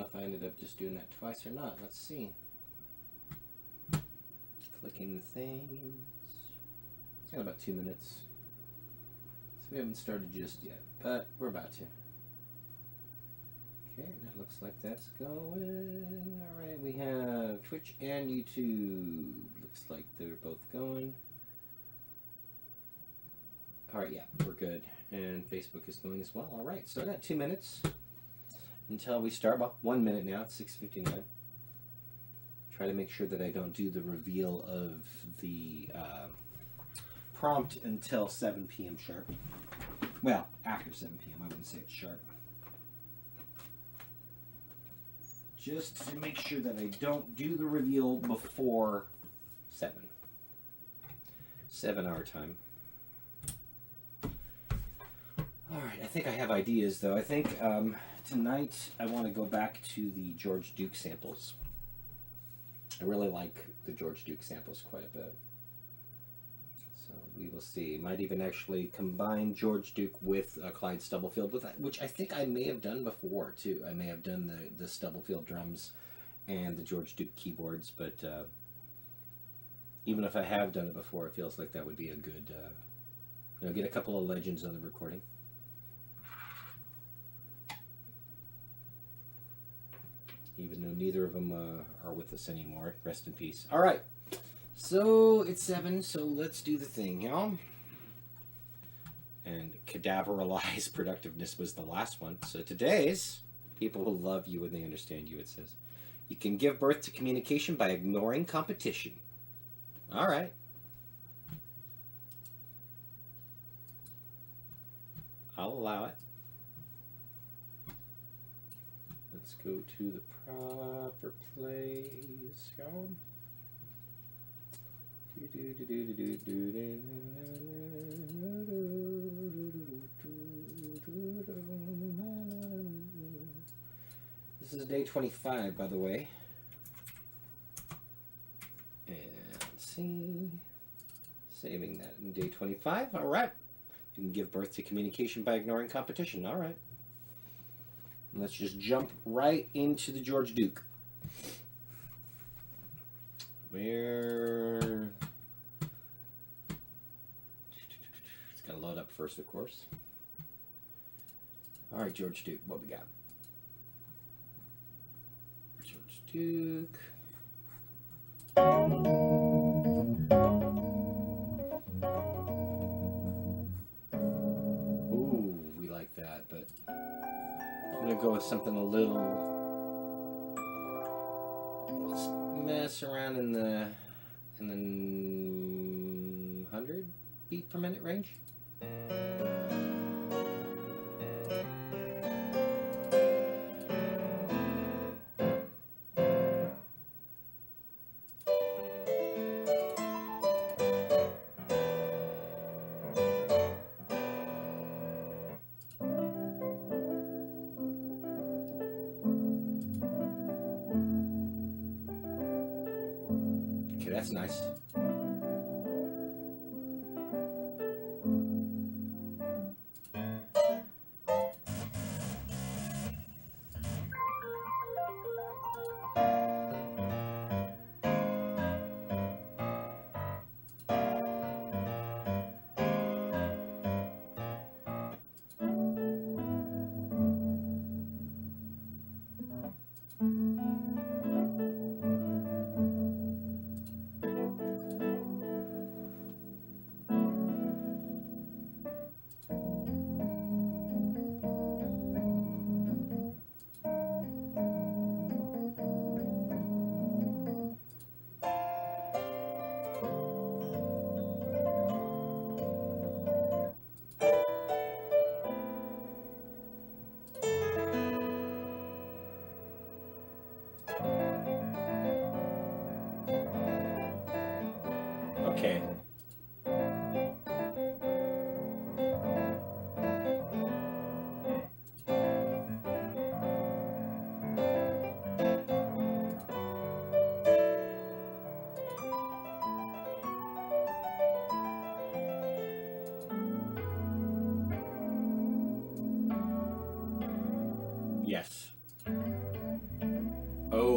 know if I ended up just doing that twice or not. Let's see. Clicking the things. It's got about 2 minutes. So we haven't started just yet, but we're about to. Okay, that looks like that's going. Alright, we have Twitch and YouTube. Looks like they're both going. Alright, yeah, we're good. And Facebook is going as well. Alright, so I got 2 minutes until we start. Well, 1 minute now. It's 6:59. Try to make sure that I don't do the reveal of the prompt until 7 p.m. sharp. Well, after 7 p.m. I wouldn't say it's sharp. Just to make sure that I don't do the reveal before 7. 7 our time. Alright, I think I have ideas though. I think tonight I want to go back to the George Duke samples. I really like the George Duke samples quite a bit. So we will see. Might even actually combine George Duke with Clyde Stubblefield, which I think I may have done before too. I may have done the Stubblefield drums and the George Duke keyboards, but even if I have done it before, it feels like that would be a good, get a couple of legends on the recording. Even though neither of them are with us anymore. Rest in peace. All right. So it's 7, so let's do the thing, y'all. And cadaveralize productiveness was the last one. So today's, people will love you when they understand you, it says. You can give birth to communication by ignoring competition. All right. I'll allow it. Let's go to the proper place, y'all. This is day 25, by the way. And let's see. Saving that in day 25. All right. You can give birth to communication by ignoring competition. All right. Let's just jump right into the George Duke. Where... It's got to load up first, of course. All right, George Duke, what we got? George Duke. Ooh, we like that, but I'm going to go with something a little... Let's mess around in the 100 beat per minute range. Okay, that's nice.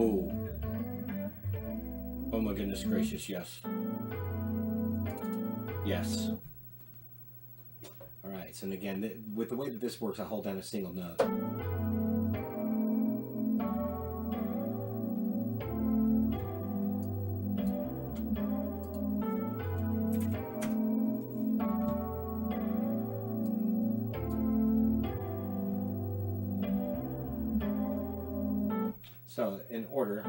Oh. Oh my goodness gracious, yes. Yes. Alright, so again, with the way that this works, I hold down a single note. So, in order.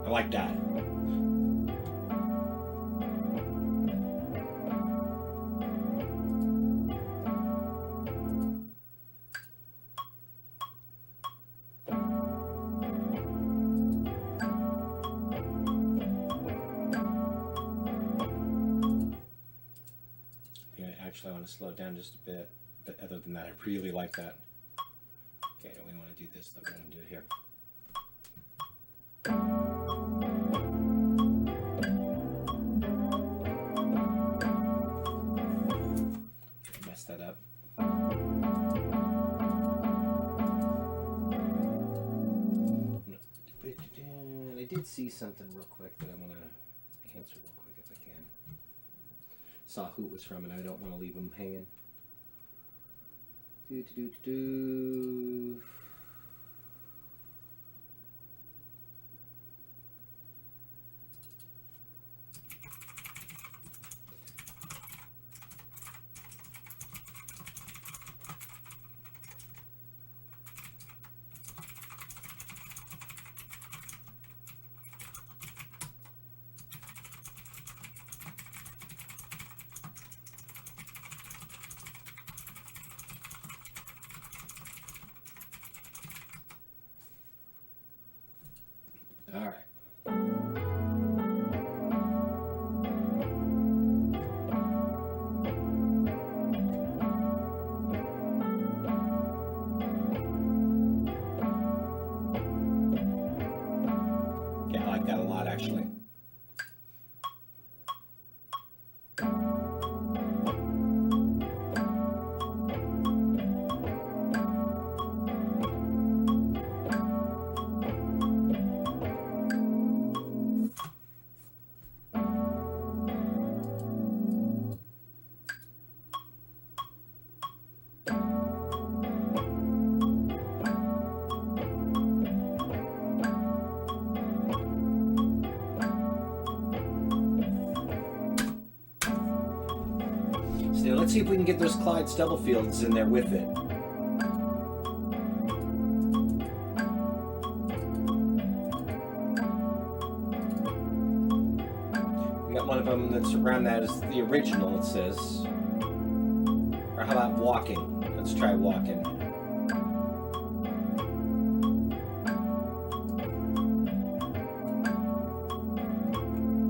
I like that. Actually, I want to slow it down just a bit, but other than that, I really like that. Okay, we want to do this, though. We're going to do it here. Mess that up. I did see something real quick that I want to answer real quick if I can. Saw who it was from, and I don't want to leave them hanging. All right. Yeah, I like that a lot, actually. So let's see if we can get those Clyde Stubblefields in there with it. We got one of them that's around that is the original, it says. Or how about walking? Let's try walking.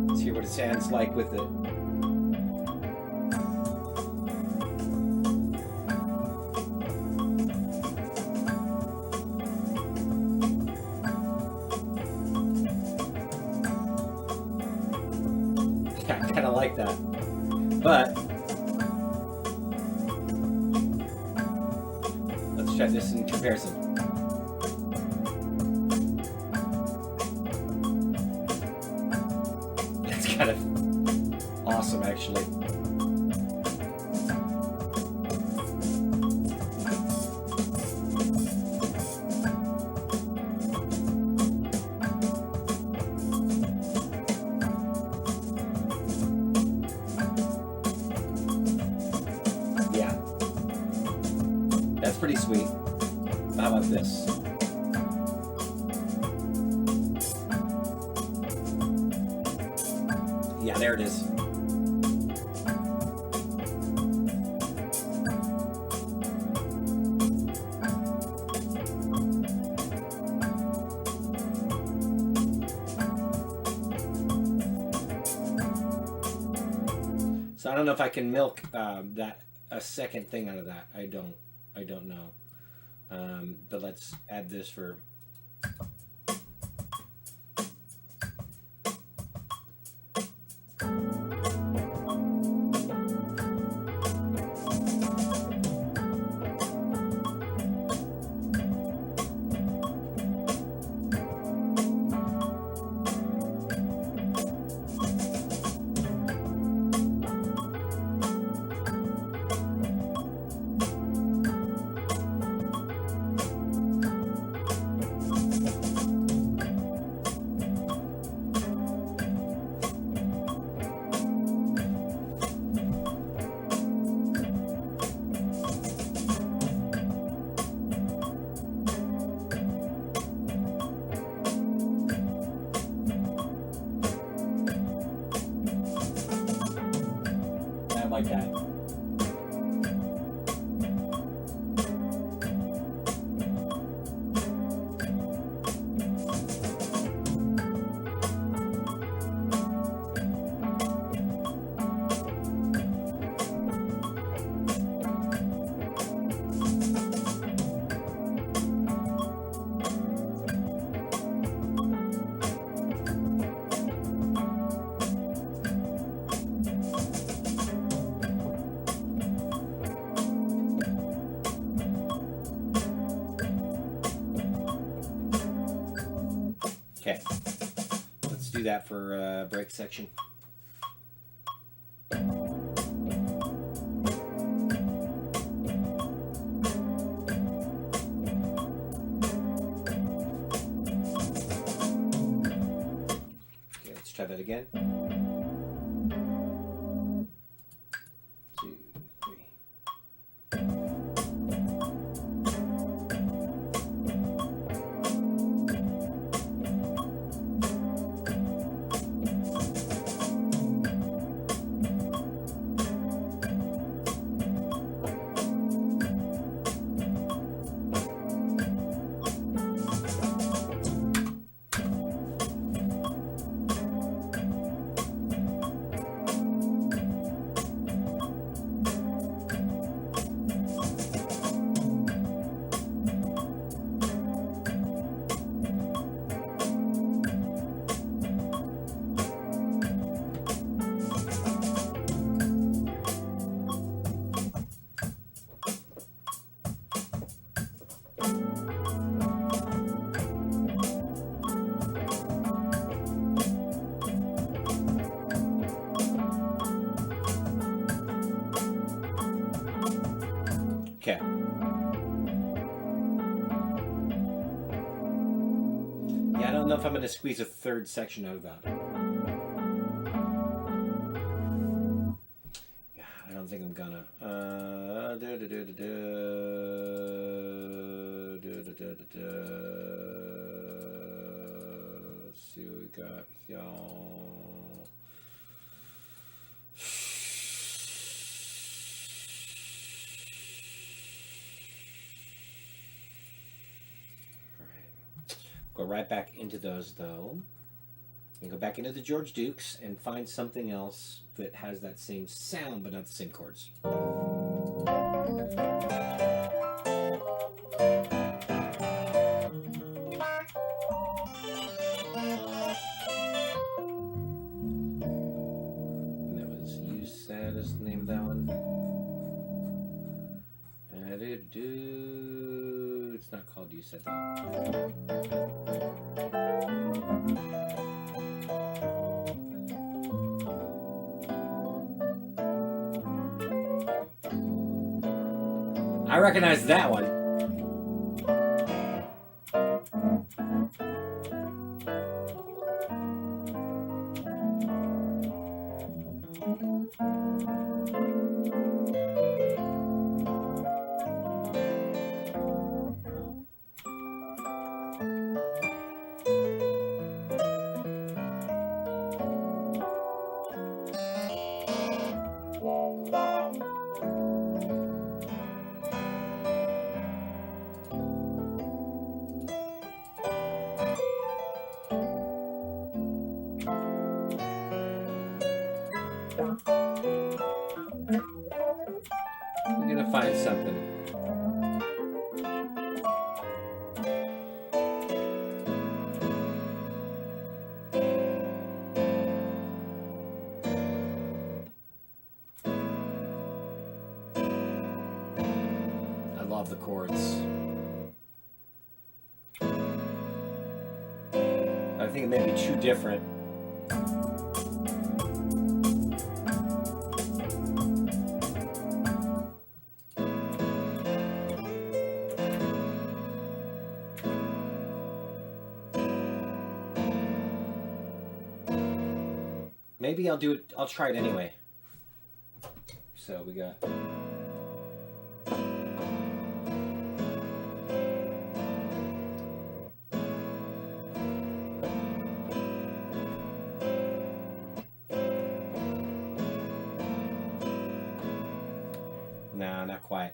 Let's hear what it sounds like with it. Yeah, I kind of like that. But let's try this in comparison. That's kind of awesome, actually. Yeah, that's pretty sweet. How about this? Yeah, there it is. So I don't know if I can milk that a second thing out of that. I don't know. But let's add this for. I like that. Okay, let's do that for break section. Okay, let's try that again. 2, 3. Okay. Yeah, I don't know if I'm going to squeeze a third section out of that. Yeah, I don't think I'm gonna. Let's see what we got, y'all. Go right back into those though. And go back into the George Dukes and find something else that has that same sound but not the same chords. And that was You Said is the name of that one. It's not called You Said though. I recognize that one. with something. I love the chords. I think it may be too different. Maybe I'll do it. I'll try it anyway. So we got. No, not quite.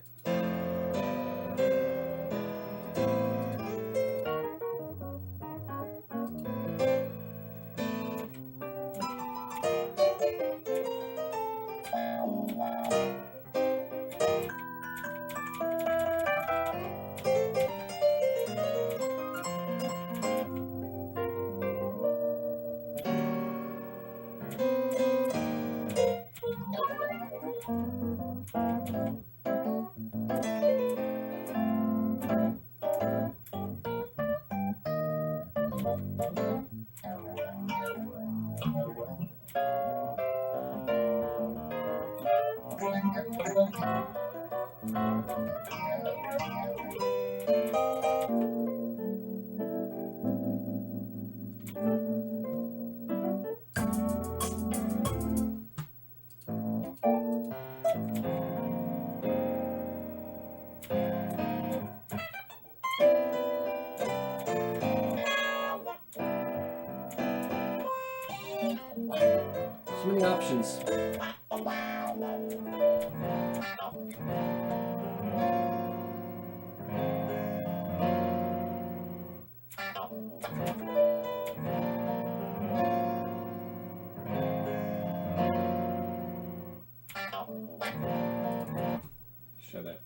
So many options. Shut up.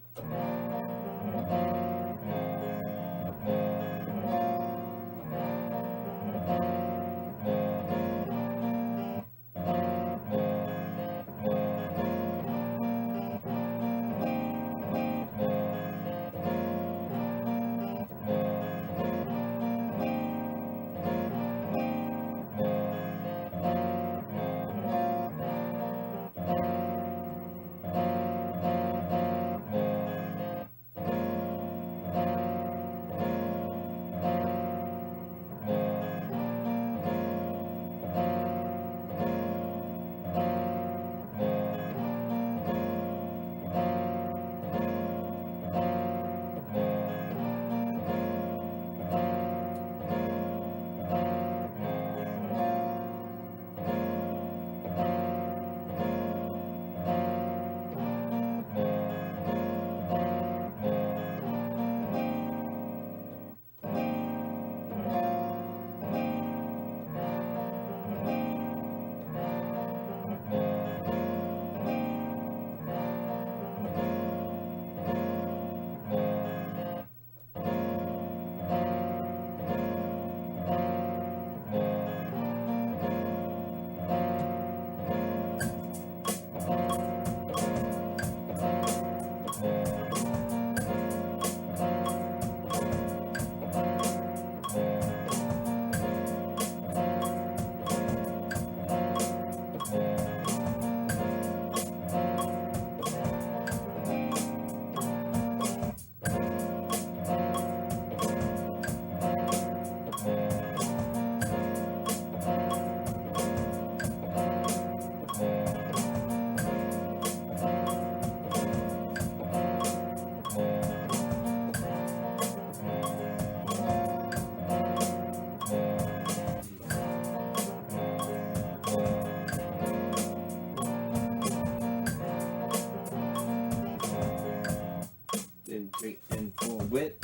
And 3 and 4 width.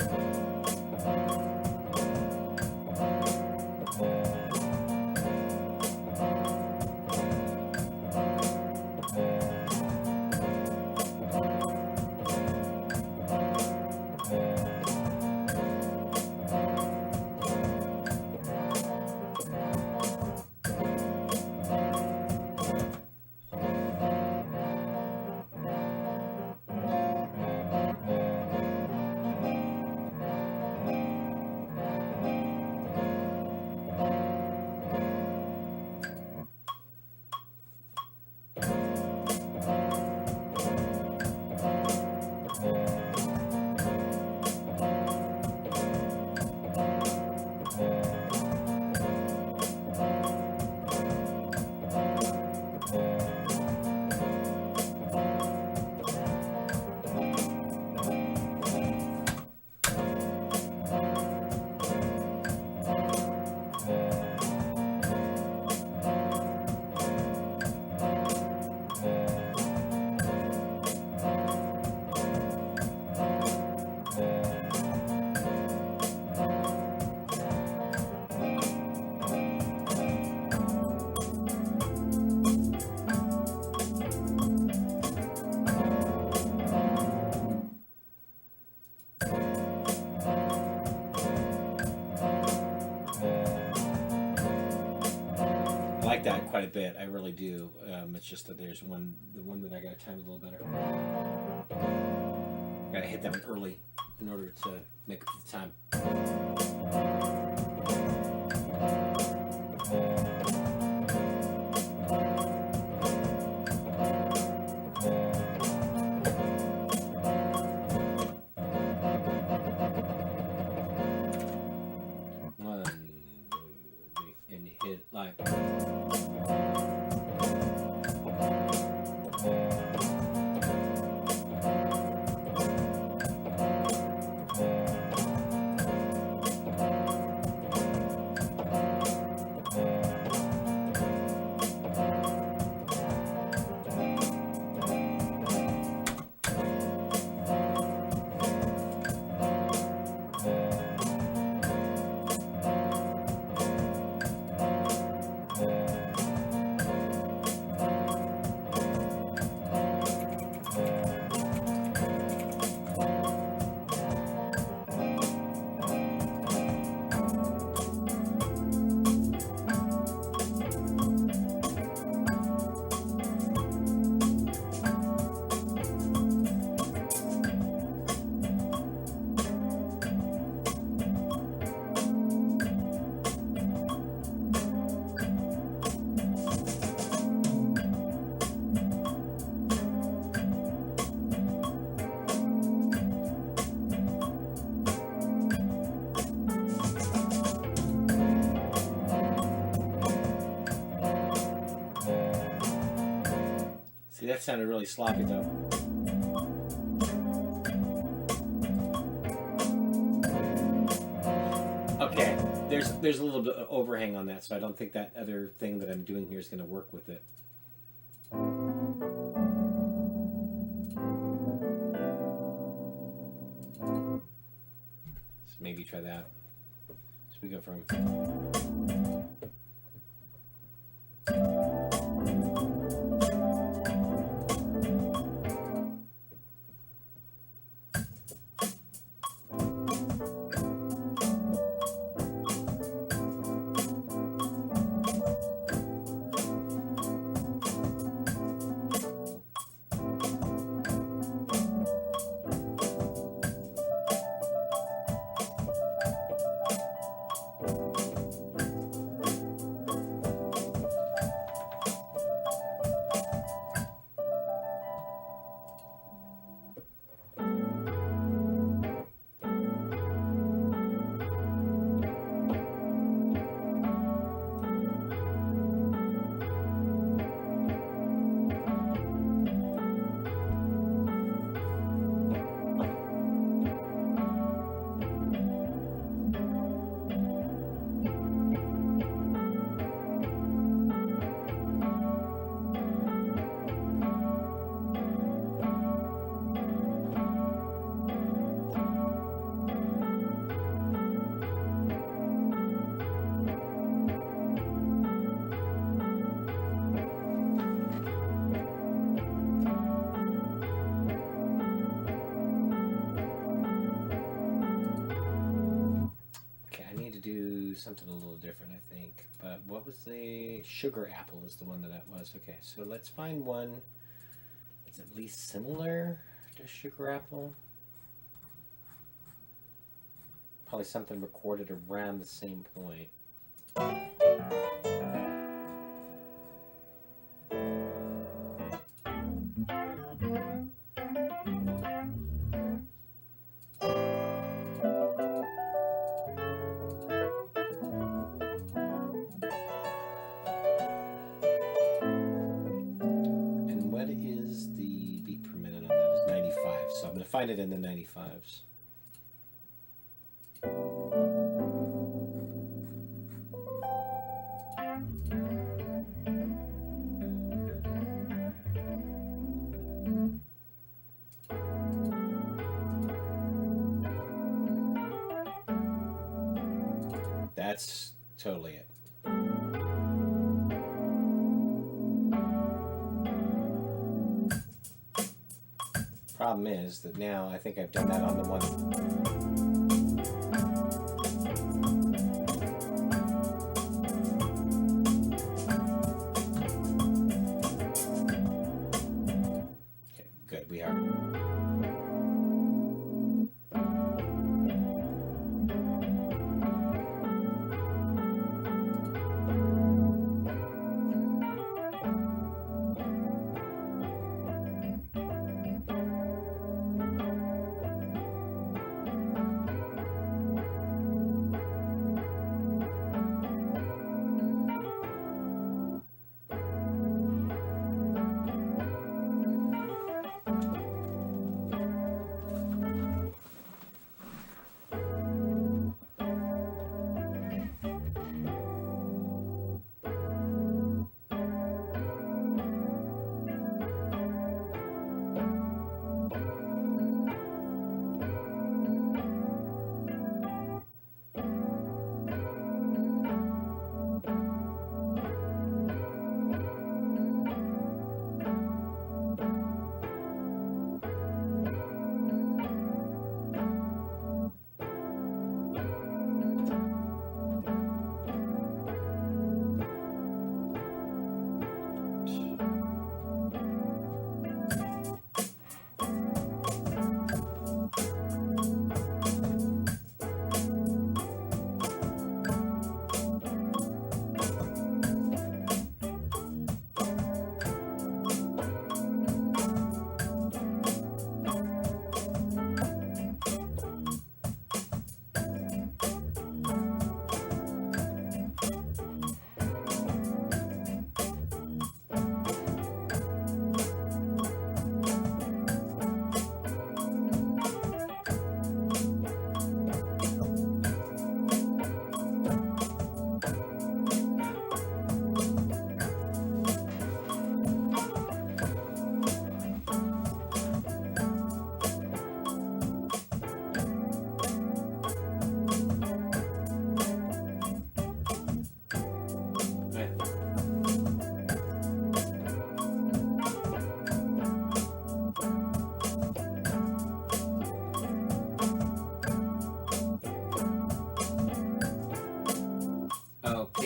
like that quite a bit. I really do. It's just that there's the one that I got to time a little better. Got to hit that one early in order to make up the time. And you hit like. See, that sounded really sloppy though. Okay, there's a little bit of overhang on that, so I don't think that other thing that I'm doing here is going to work with it. So maybe try that. So we go from. Something a little different, I think. But what was the sugar apple is the one that was. Okay, so let's find one that's at least similar to sugar apple. Probably something recorded around the same point. So I'm going to find it in the 95s. That's totally it. Problem is that now I think I've done that on the one.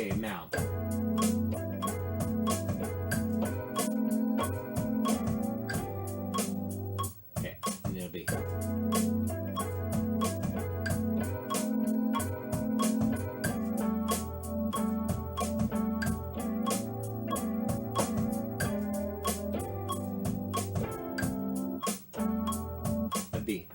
say amount. Okay, and it'll be. A B.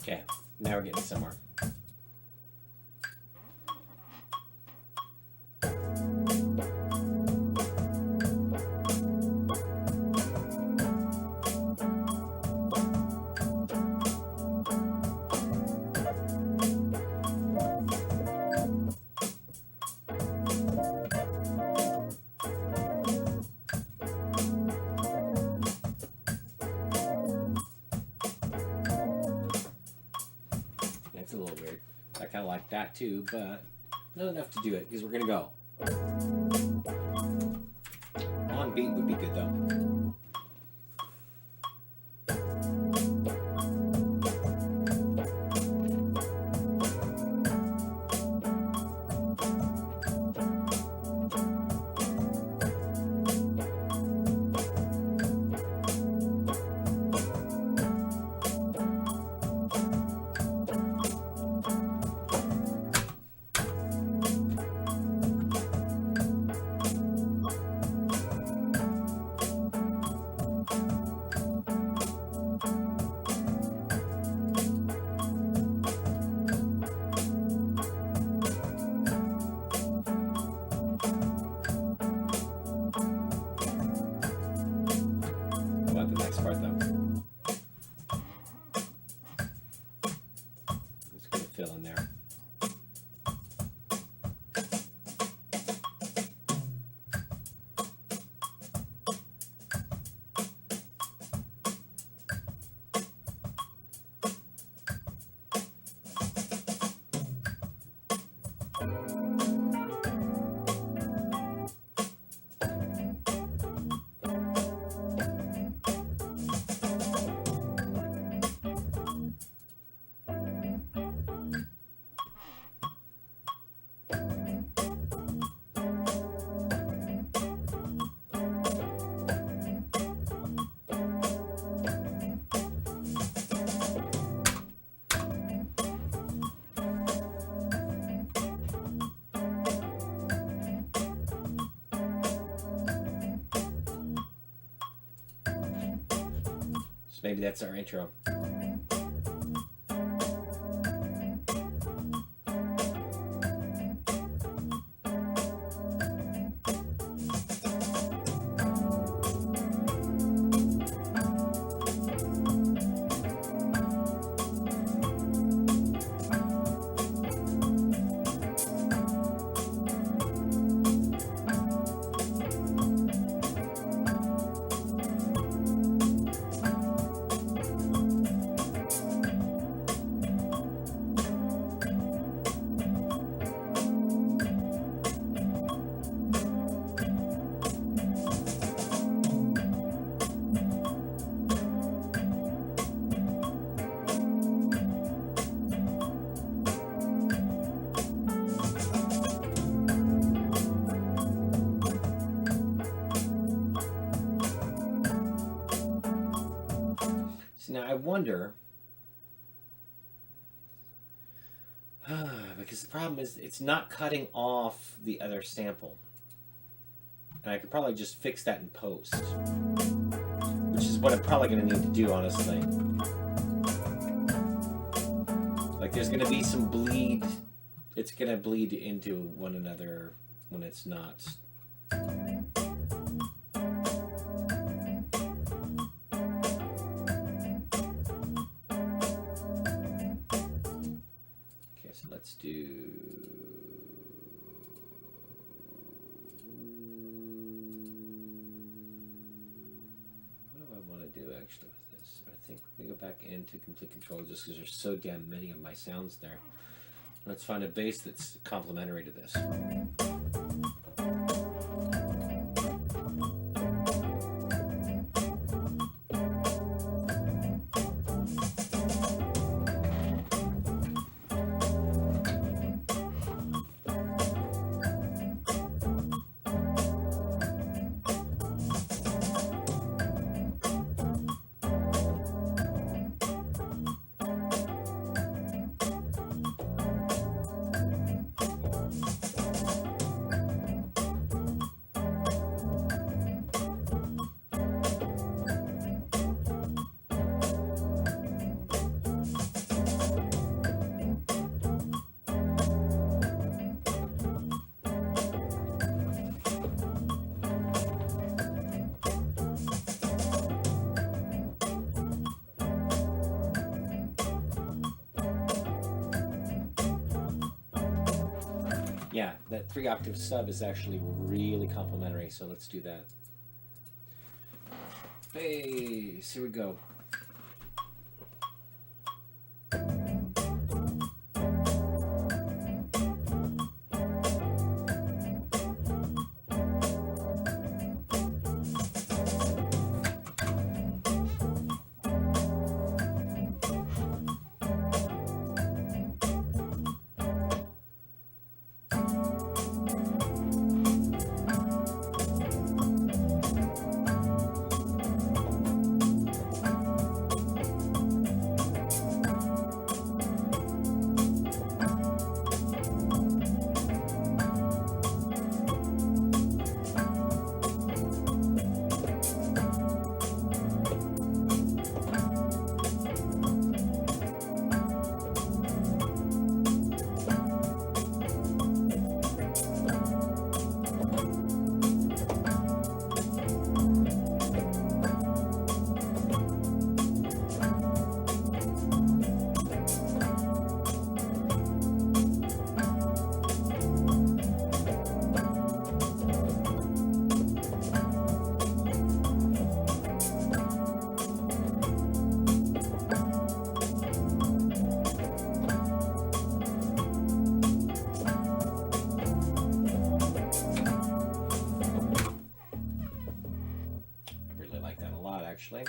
Okay, now we're getting somewhere. That's a little weird. I kind of like that too, but not enough to do it because we're going to go. On beat would be good though. The next part though. Let's get a fill in there. So maybe that's our intro. So now I wonder, because the problem is it's not cutting off the other sample. And I could probably just fix that in post, which is what I'm probably going to need to do, honestly. Like, there's going to be some bleed. It's going to bleed into one another when it's not. Okay, so let's do. Do actually with this. I think we go back into complete control just because there's so damn many of my sounds there. Let's find a bass that's complementary to this. Yeah, that 3-octave sub is actually really complimentary, so let's do that. Bass, here we go. Actually.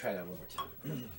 try that one more time.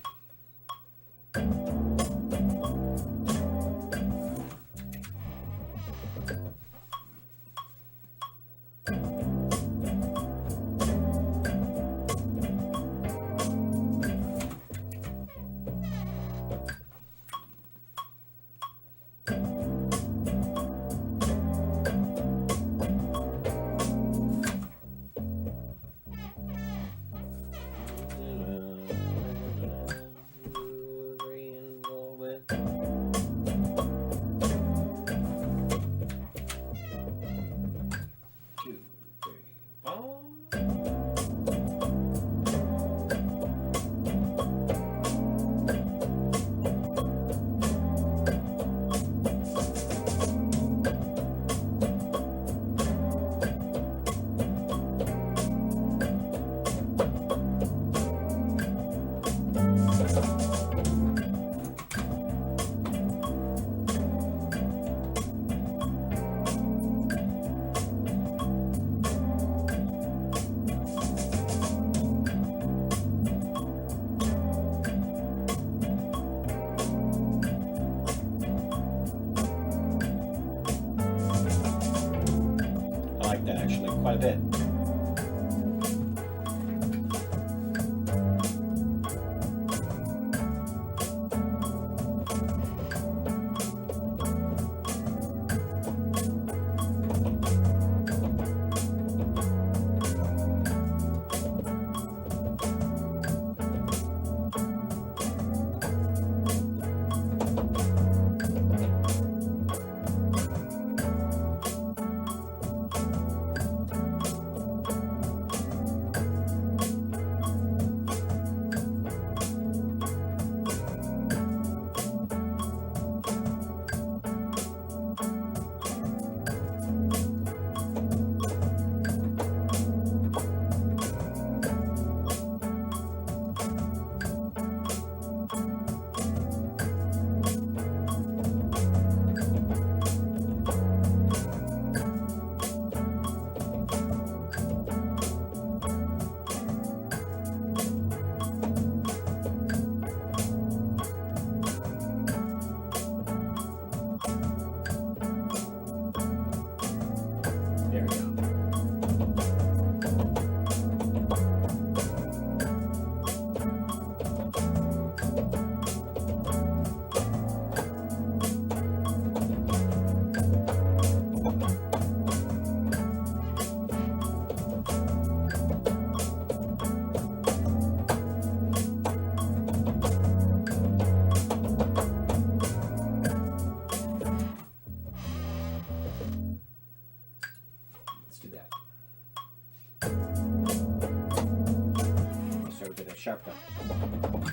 Quite a bit. Sharp down.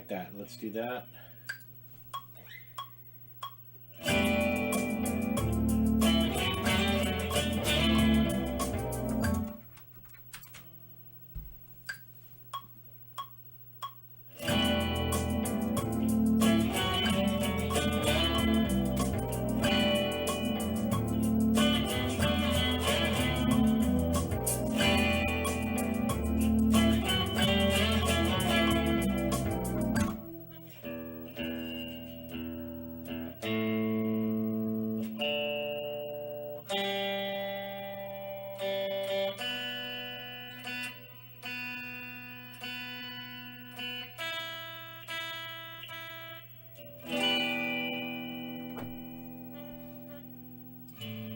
like that. Let's do that.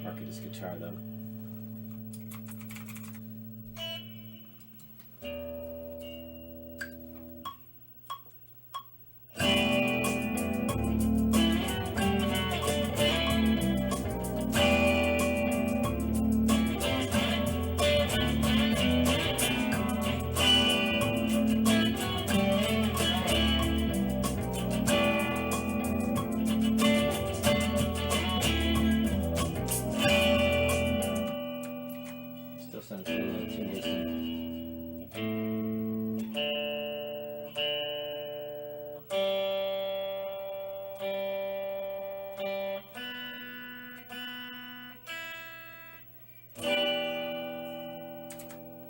Market his guitar though. Still sounds a little too distant.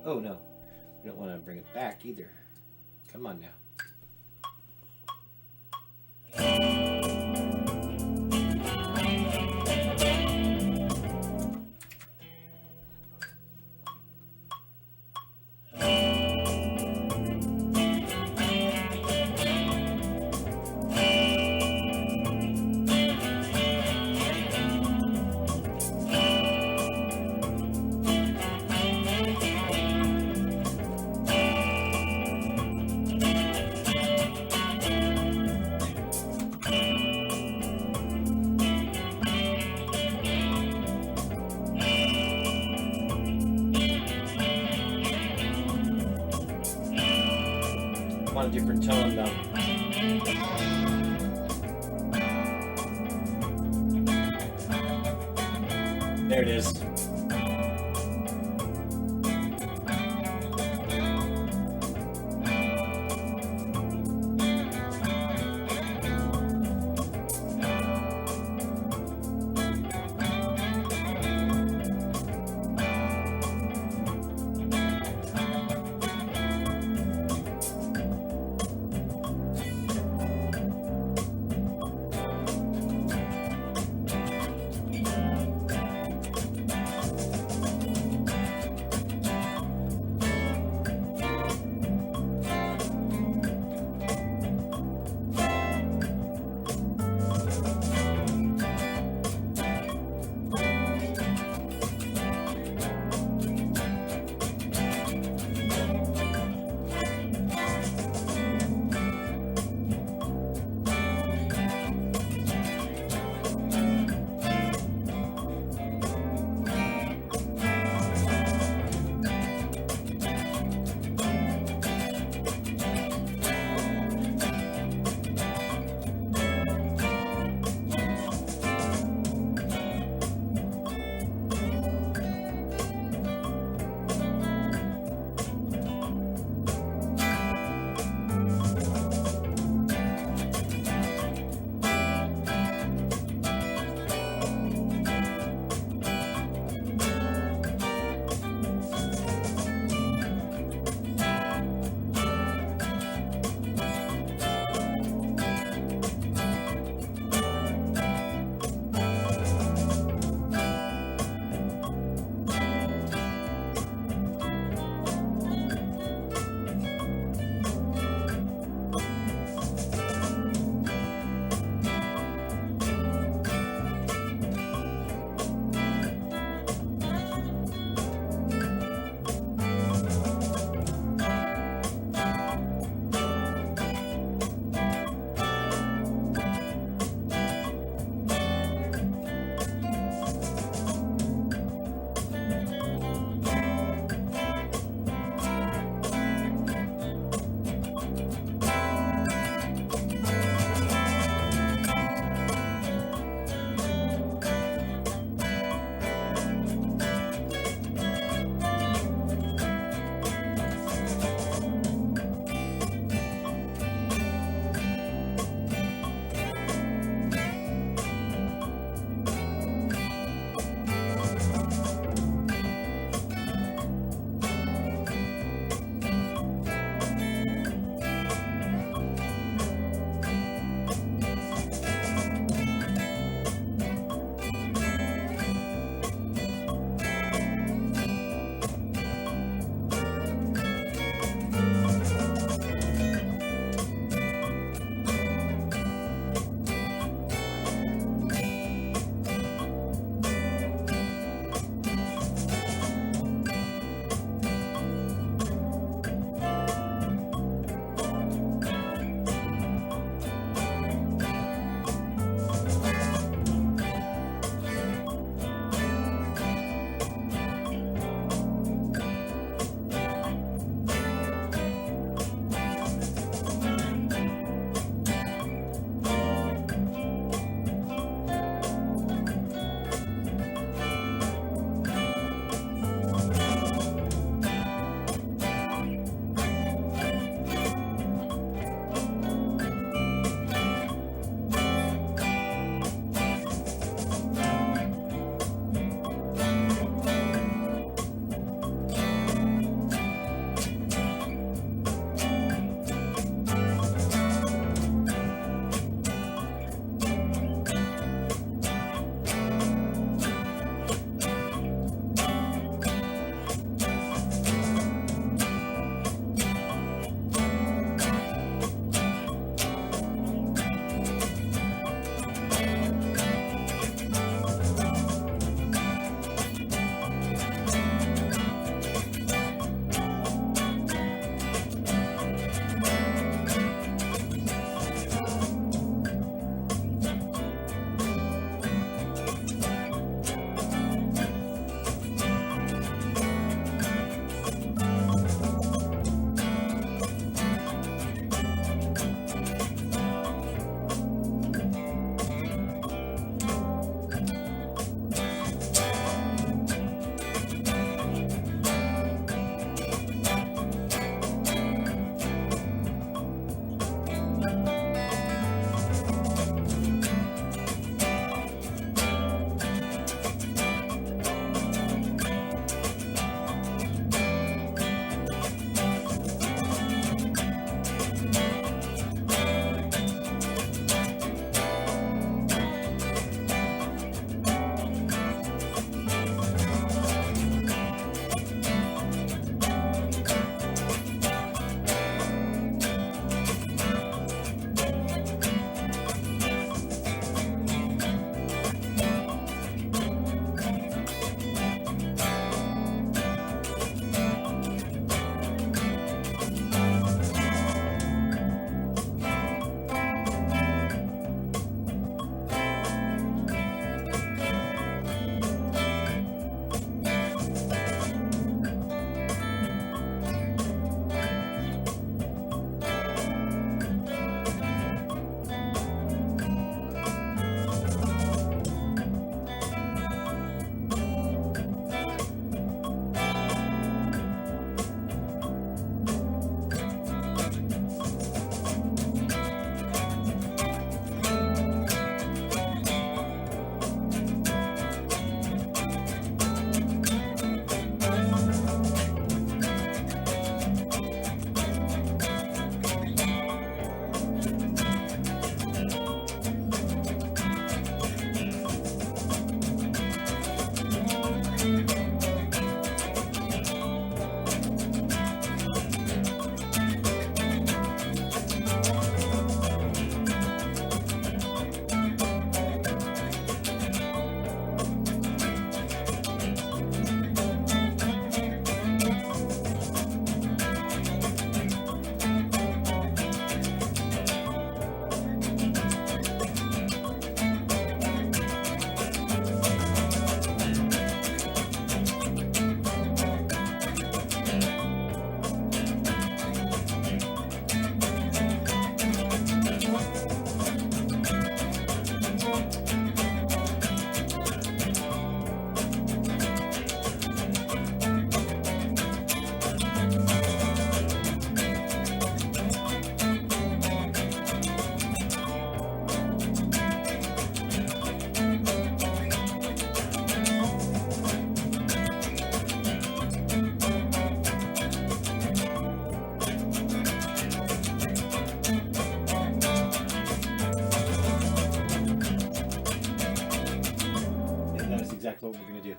Oh no, we don't want to bring it back either. Come on now. Want a different tone though. There it is. sample what we're going to do.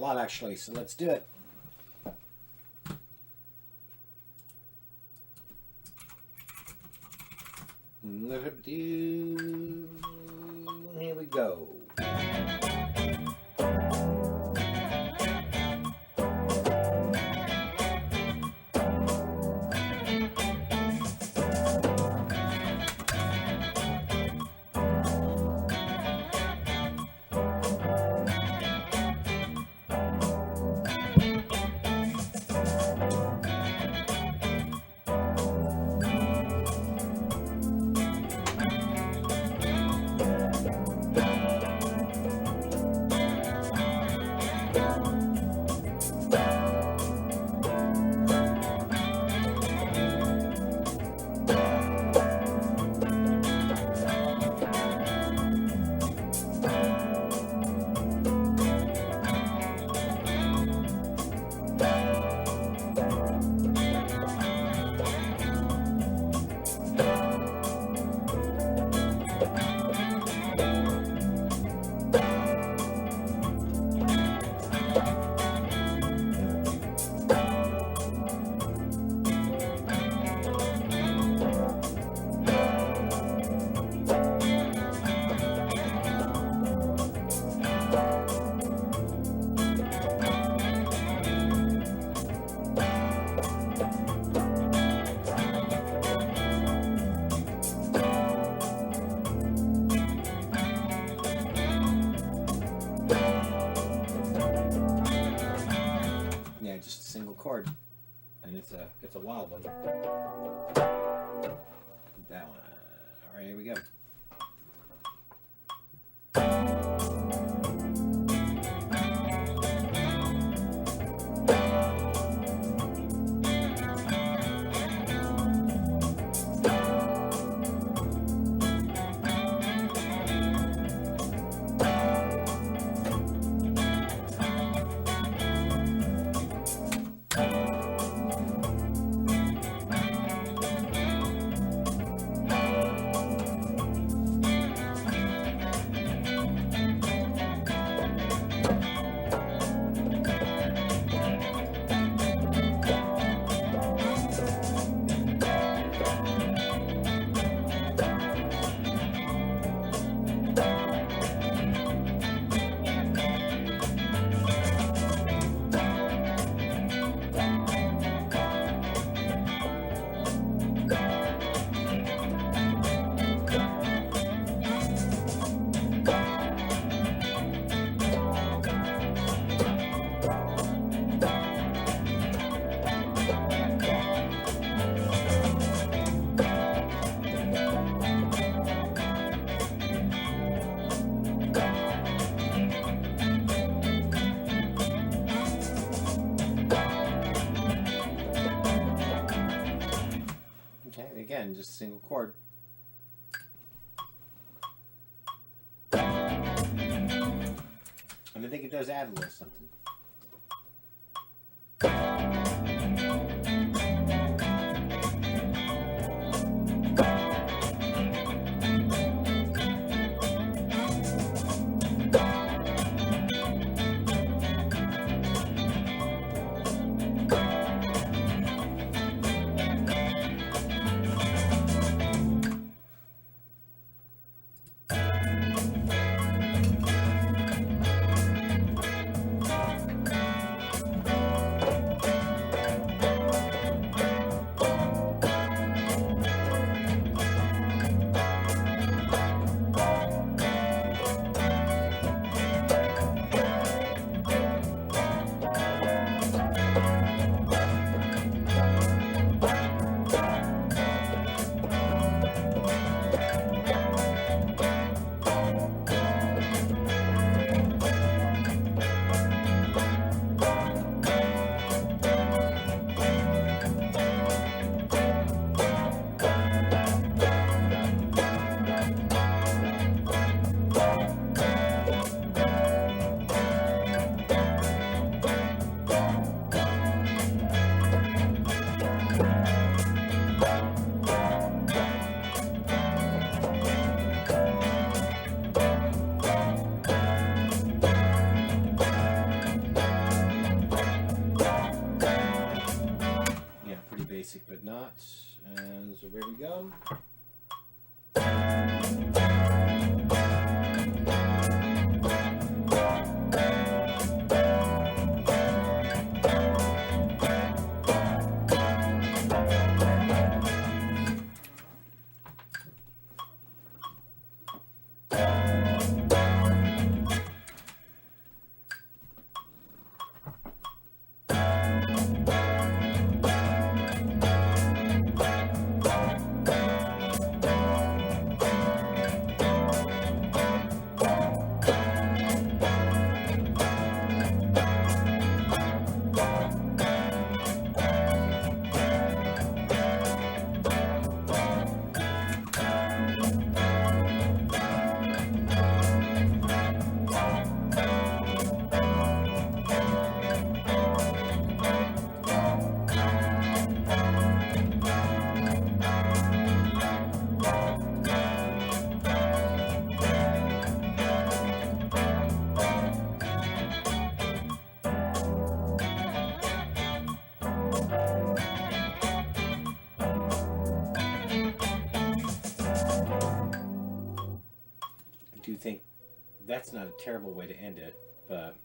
lot actually, so let's do it. Here we go. Just a single chord, and it's a wild one. That one. All right, here we go. again, just a single chord. And I think it does add a little something. Basic but not, and so here we go. I do think that's not a terrible way to end it, but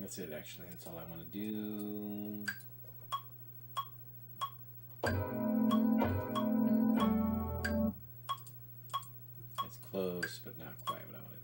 That's it, actually. That's all I want to do. That's close, but not quite what I want to do.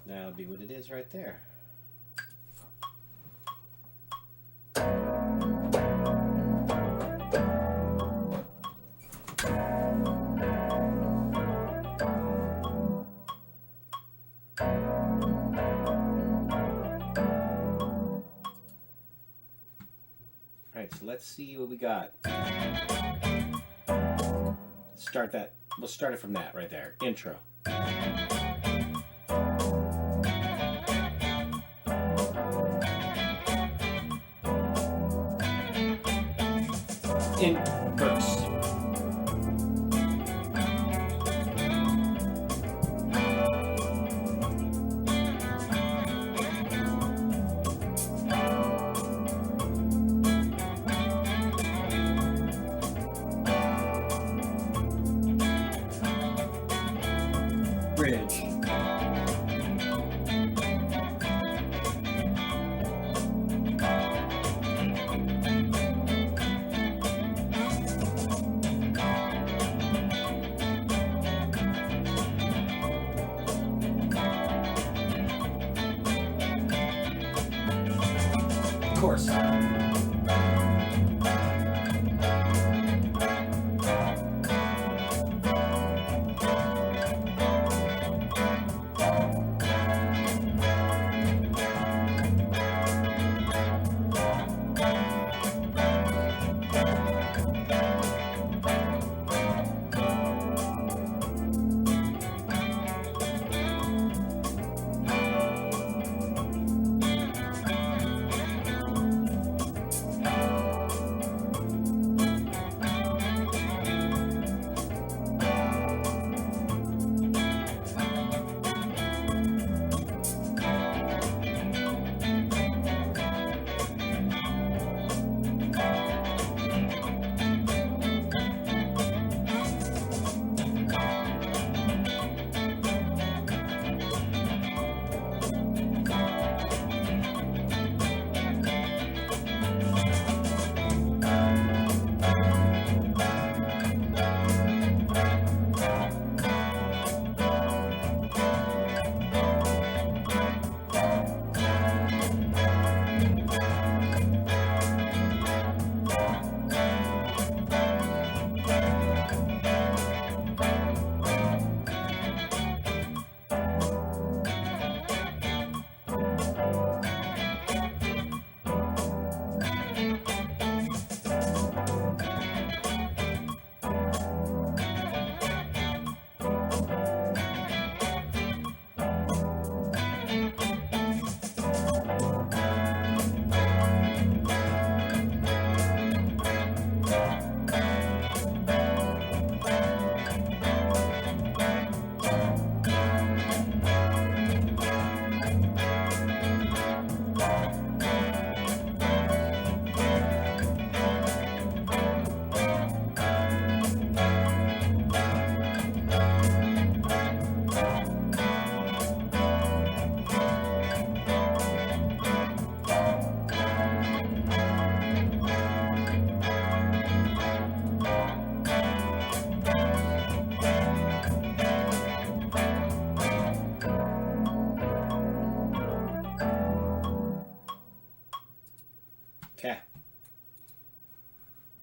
That'll be what it is right there. Alright, so let's see what we got. Start that. We'll start it from that right there. Intro. In verse. Bridge. Course.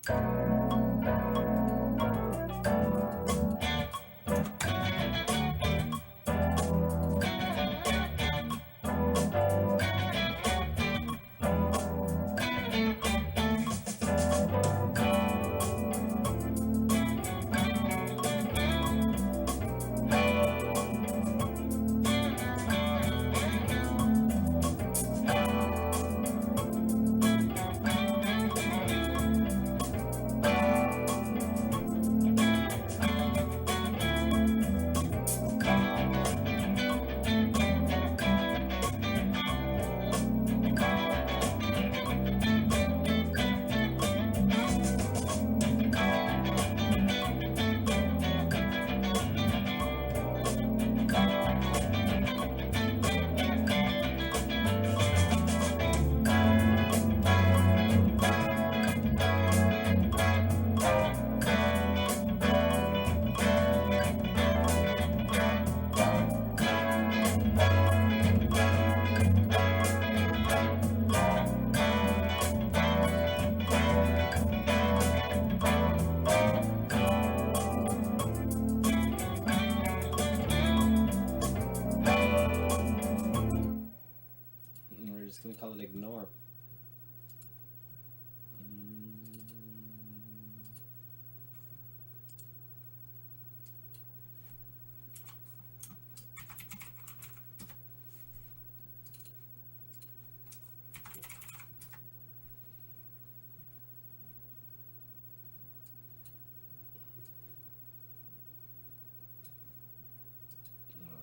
We're just going to call it ignore.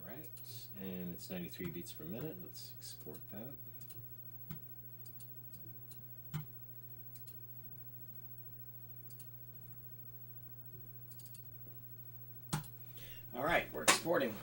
Alright, and it's 93 beats per minute. Let's export that. Alright, we're exporting.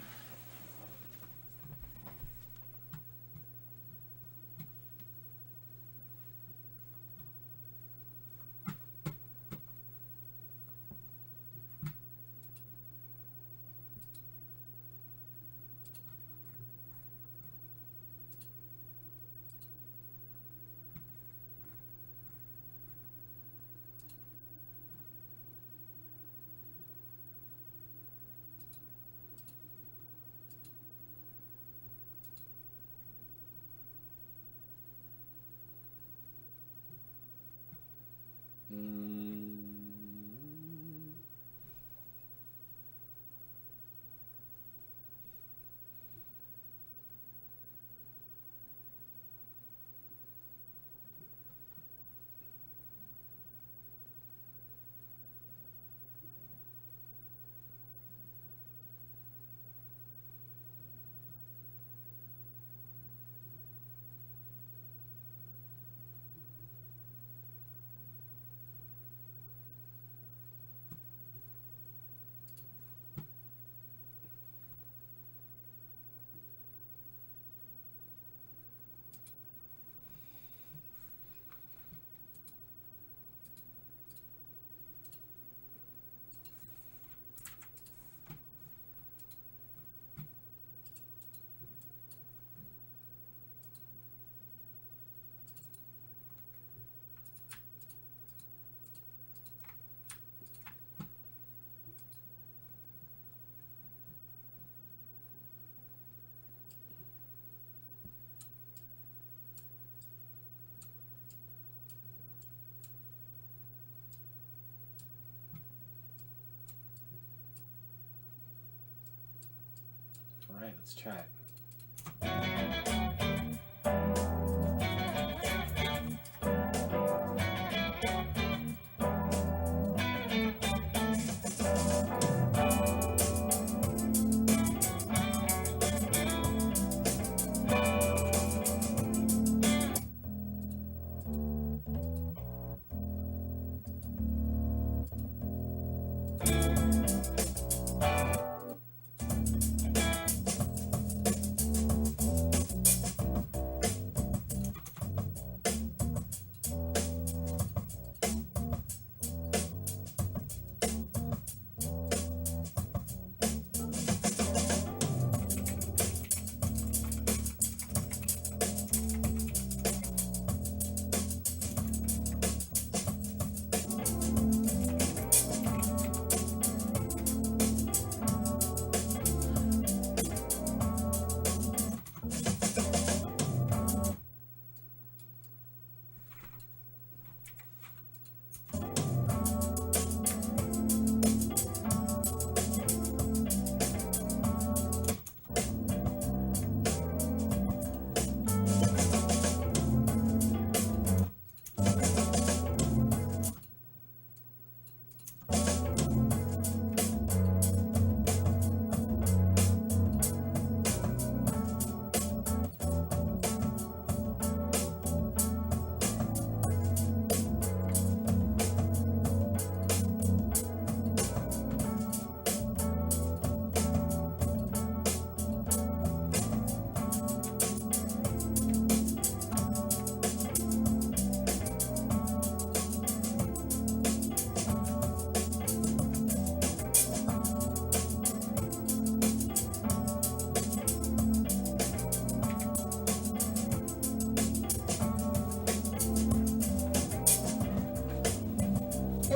Alright, let's try it.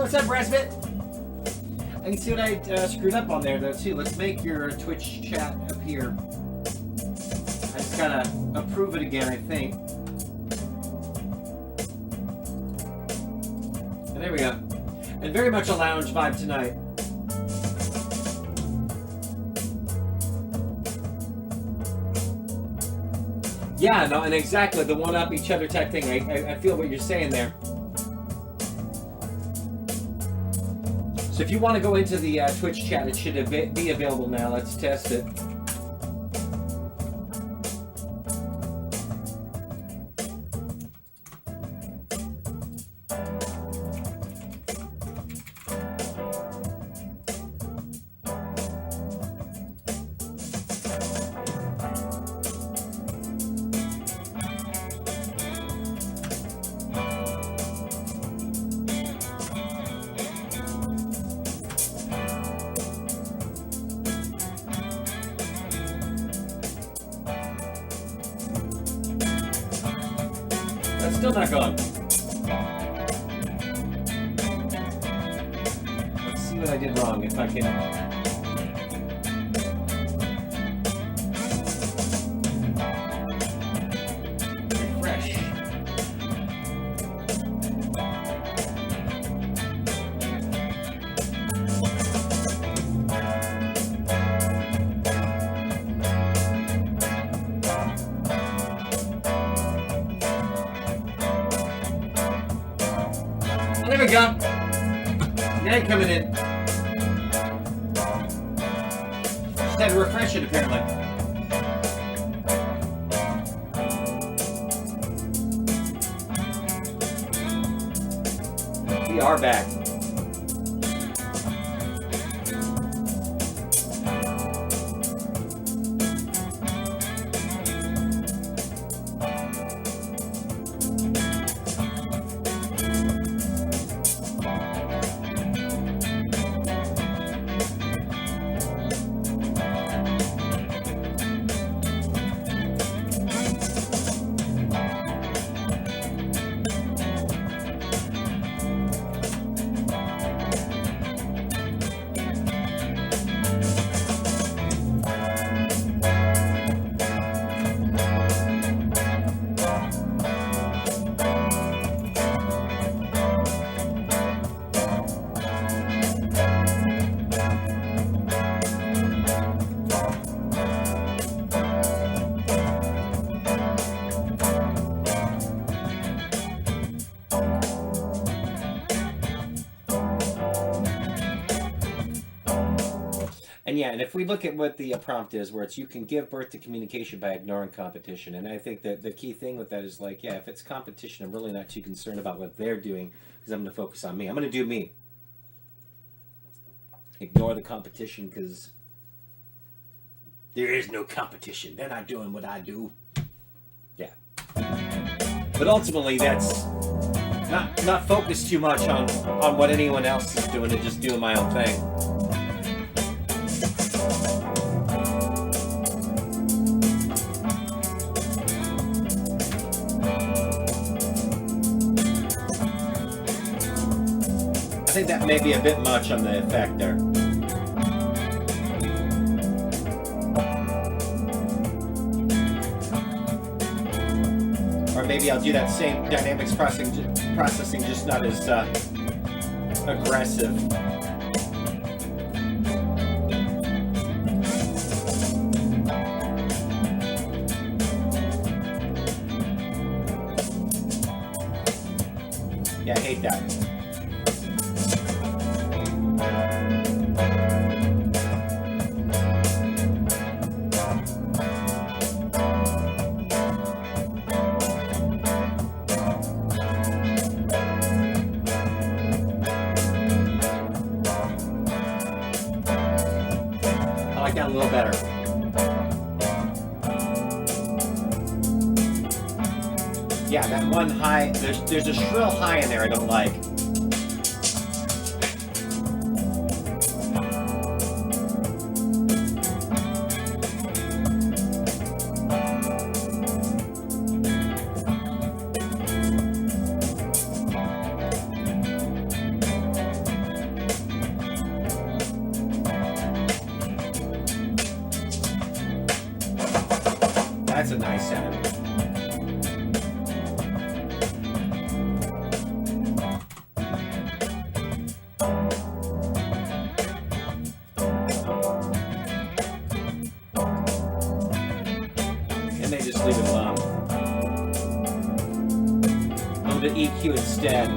what's up, Brasbit? I can see what I screwed up on there, though, too. Let's make your Twitch chat appear. I just gotta approve it again, I think. And there we go. And very much a lounge vibe tonight. Yeah, no, and exactly the one-up each other type thing. I feel what you're saying there. So if you want to go into the Twitch chat, it should be available now. Let's test it. Still not gone. Let's see what I did wrong, if I can. Refresh. There we go. Now you're coming in. Just had to refresh it, apparently. We are back. And yeah, and if we look at what the prompt is, where it's you can give birth to communication by ignoring competition. And I think that the key thing with that is like, yeah, if it's competition, I'm really not too concerned about what they're doing because I'm going to focus on me. I'm going to do me. Ignore the competition because there is no competition. They're not doing what I do. Yeah. But ultimately, that's not focused too much on what anyone else is doing and just doing my own thing. I think that may be a bit much on the effect there. Or maybe I'll do that same dynamics processing just not as aggressive. Yeah, I hate that. A little better. Yeah, that one high, there's a shrill high in there I don't like. And they just leave it alone. A little bit EQ instead.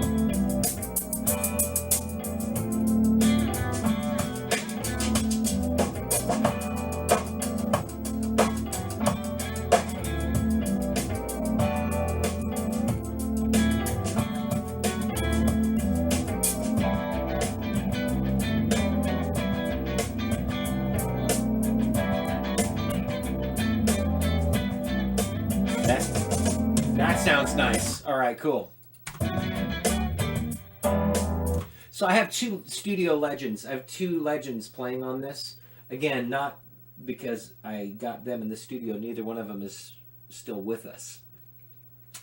That sounds nice. All right, cool. So I have two studio legends. I have two legends playing on this. Again, not because I got them in the studio. Neither one of them is still with us.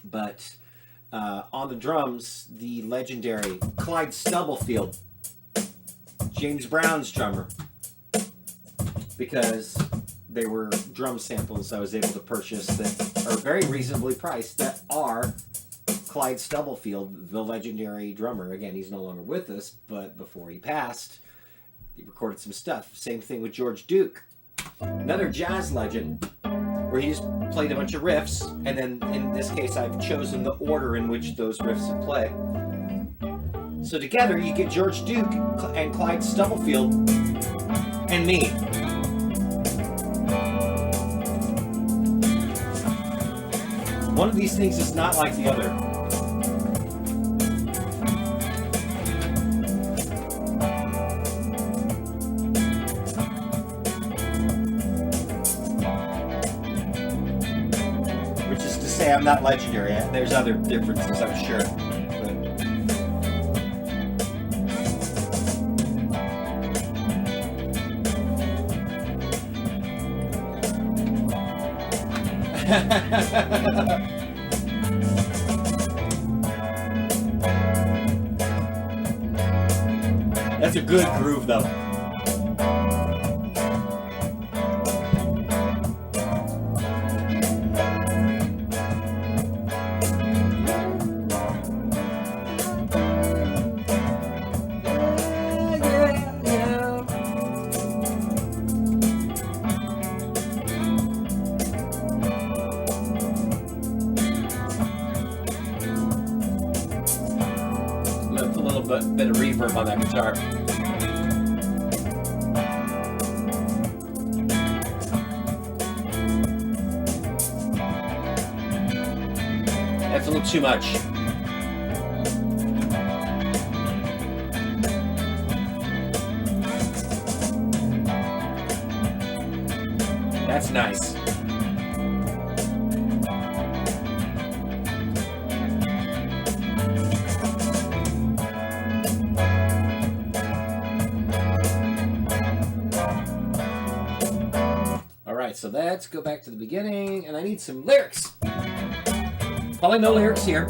But on the drums, the legendary Clyde Stubblefield, James Brown's drummer, because they were drum samples I was able to purchase that are very reasonably priced, that are Clyde Stubblefield, the legendary drummer. Again, he's no longer with us, but before he passed, he recorded some stuff. Same thing with George Duke, another jazz legend, where he just played a bunch of riffs, and then in this case I've chosen the order in which those riffs would play. So together you get George Duke and Clyde Stubblefield and me. One of these things is not like the other. Which is to say I'm not legendary. There's other differences, I'm sure. That's a good groove, though. Bit of reverb on that guitar. That's a little too much. That's nice. So let's go back to the beginning, and I need some lyrics. Probably no lyrics here.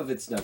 of it's done.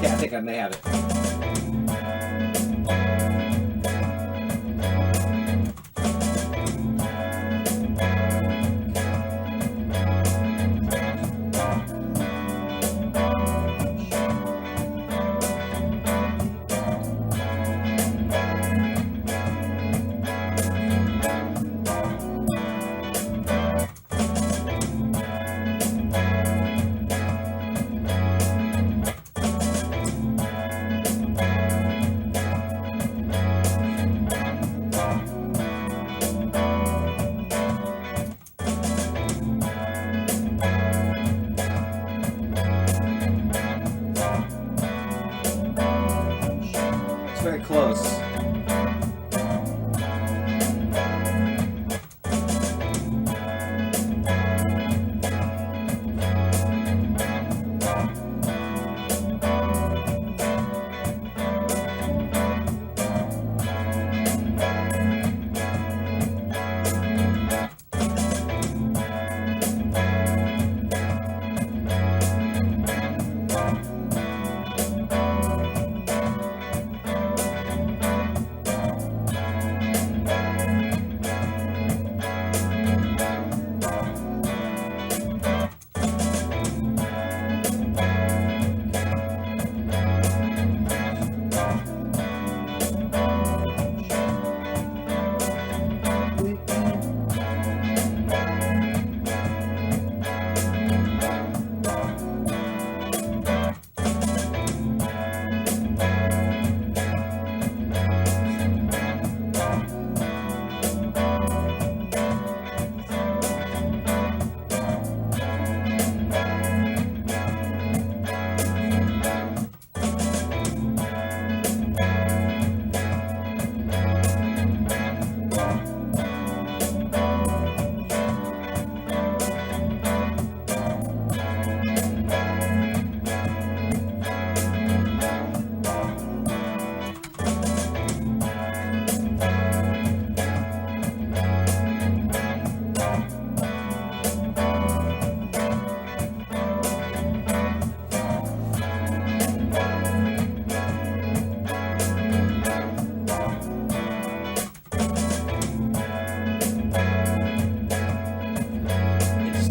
I think I may have it. Very close.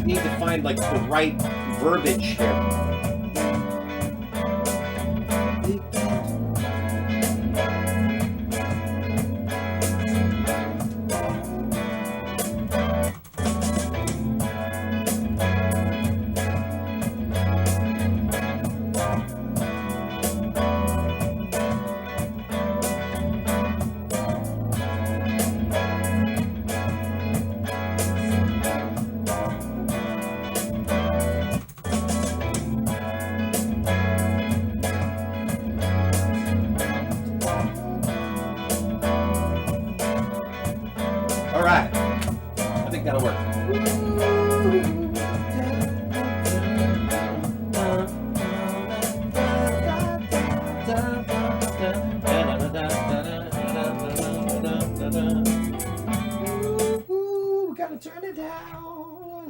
Need to find like the right verbiage here.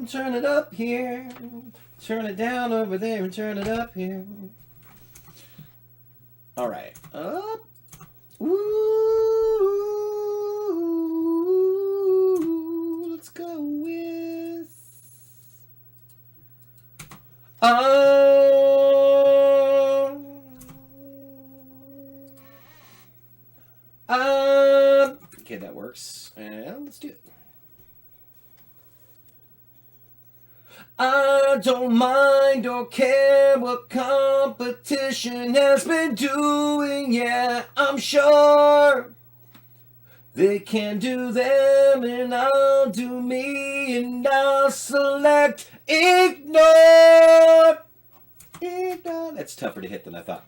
turn it up here. Turn it down over there and turn it up here. All right. Up. Ooh. Let's go with... Okay, that works. And let's do it. I don't mind or care what competition has been doing, yeah, I'm sure they can do them and I'll do me and I'll select ignore. Ignore. That's tougher to hit than I thought.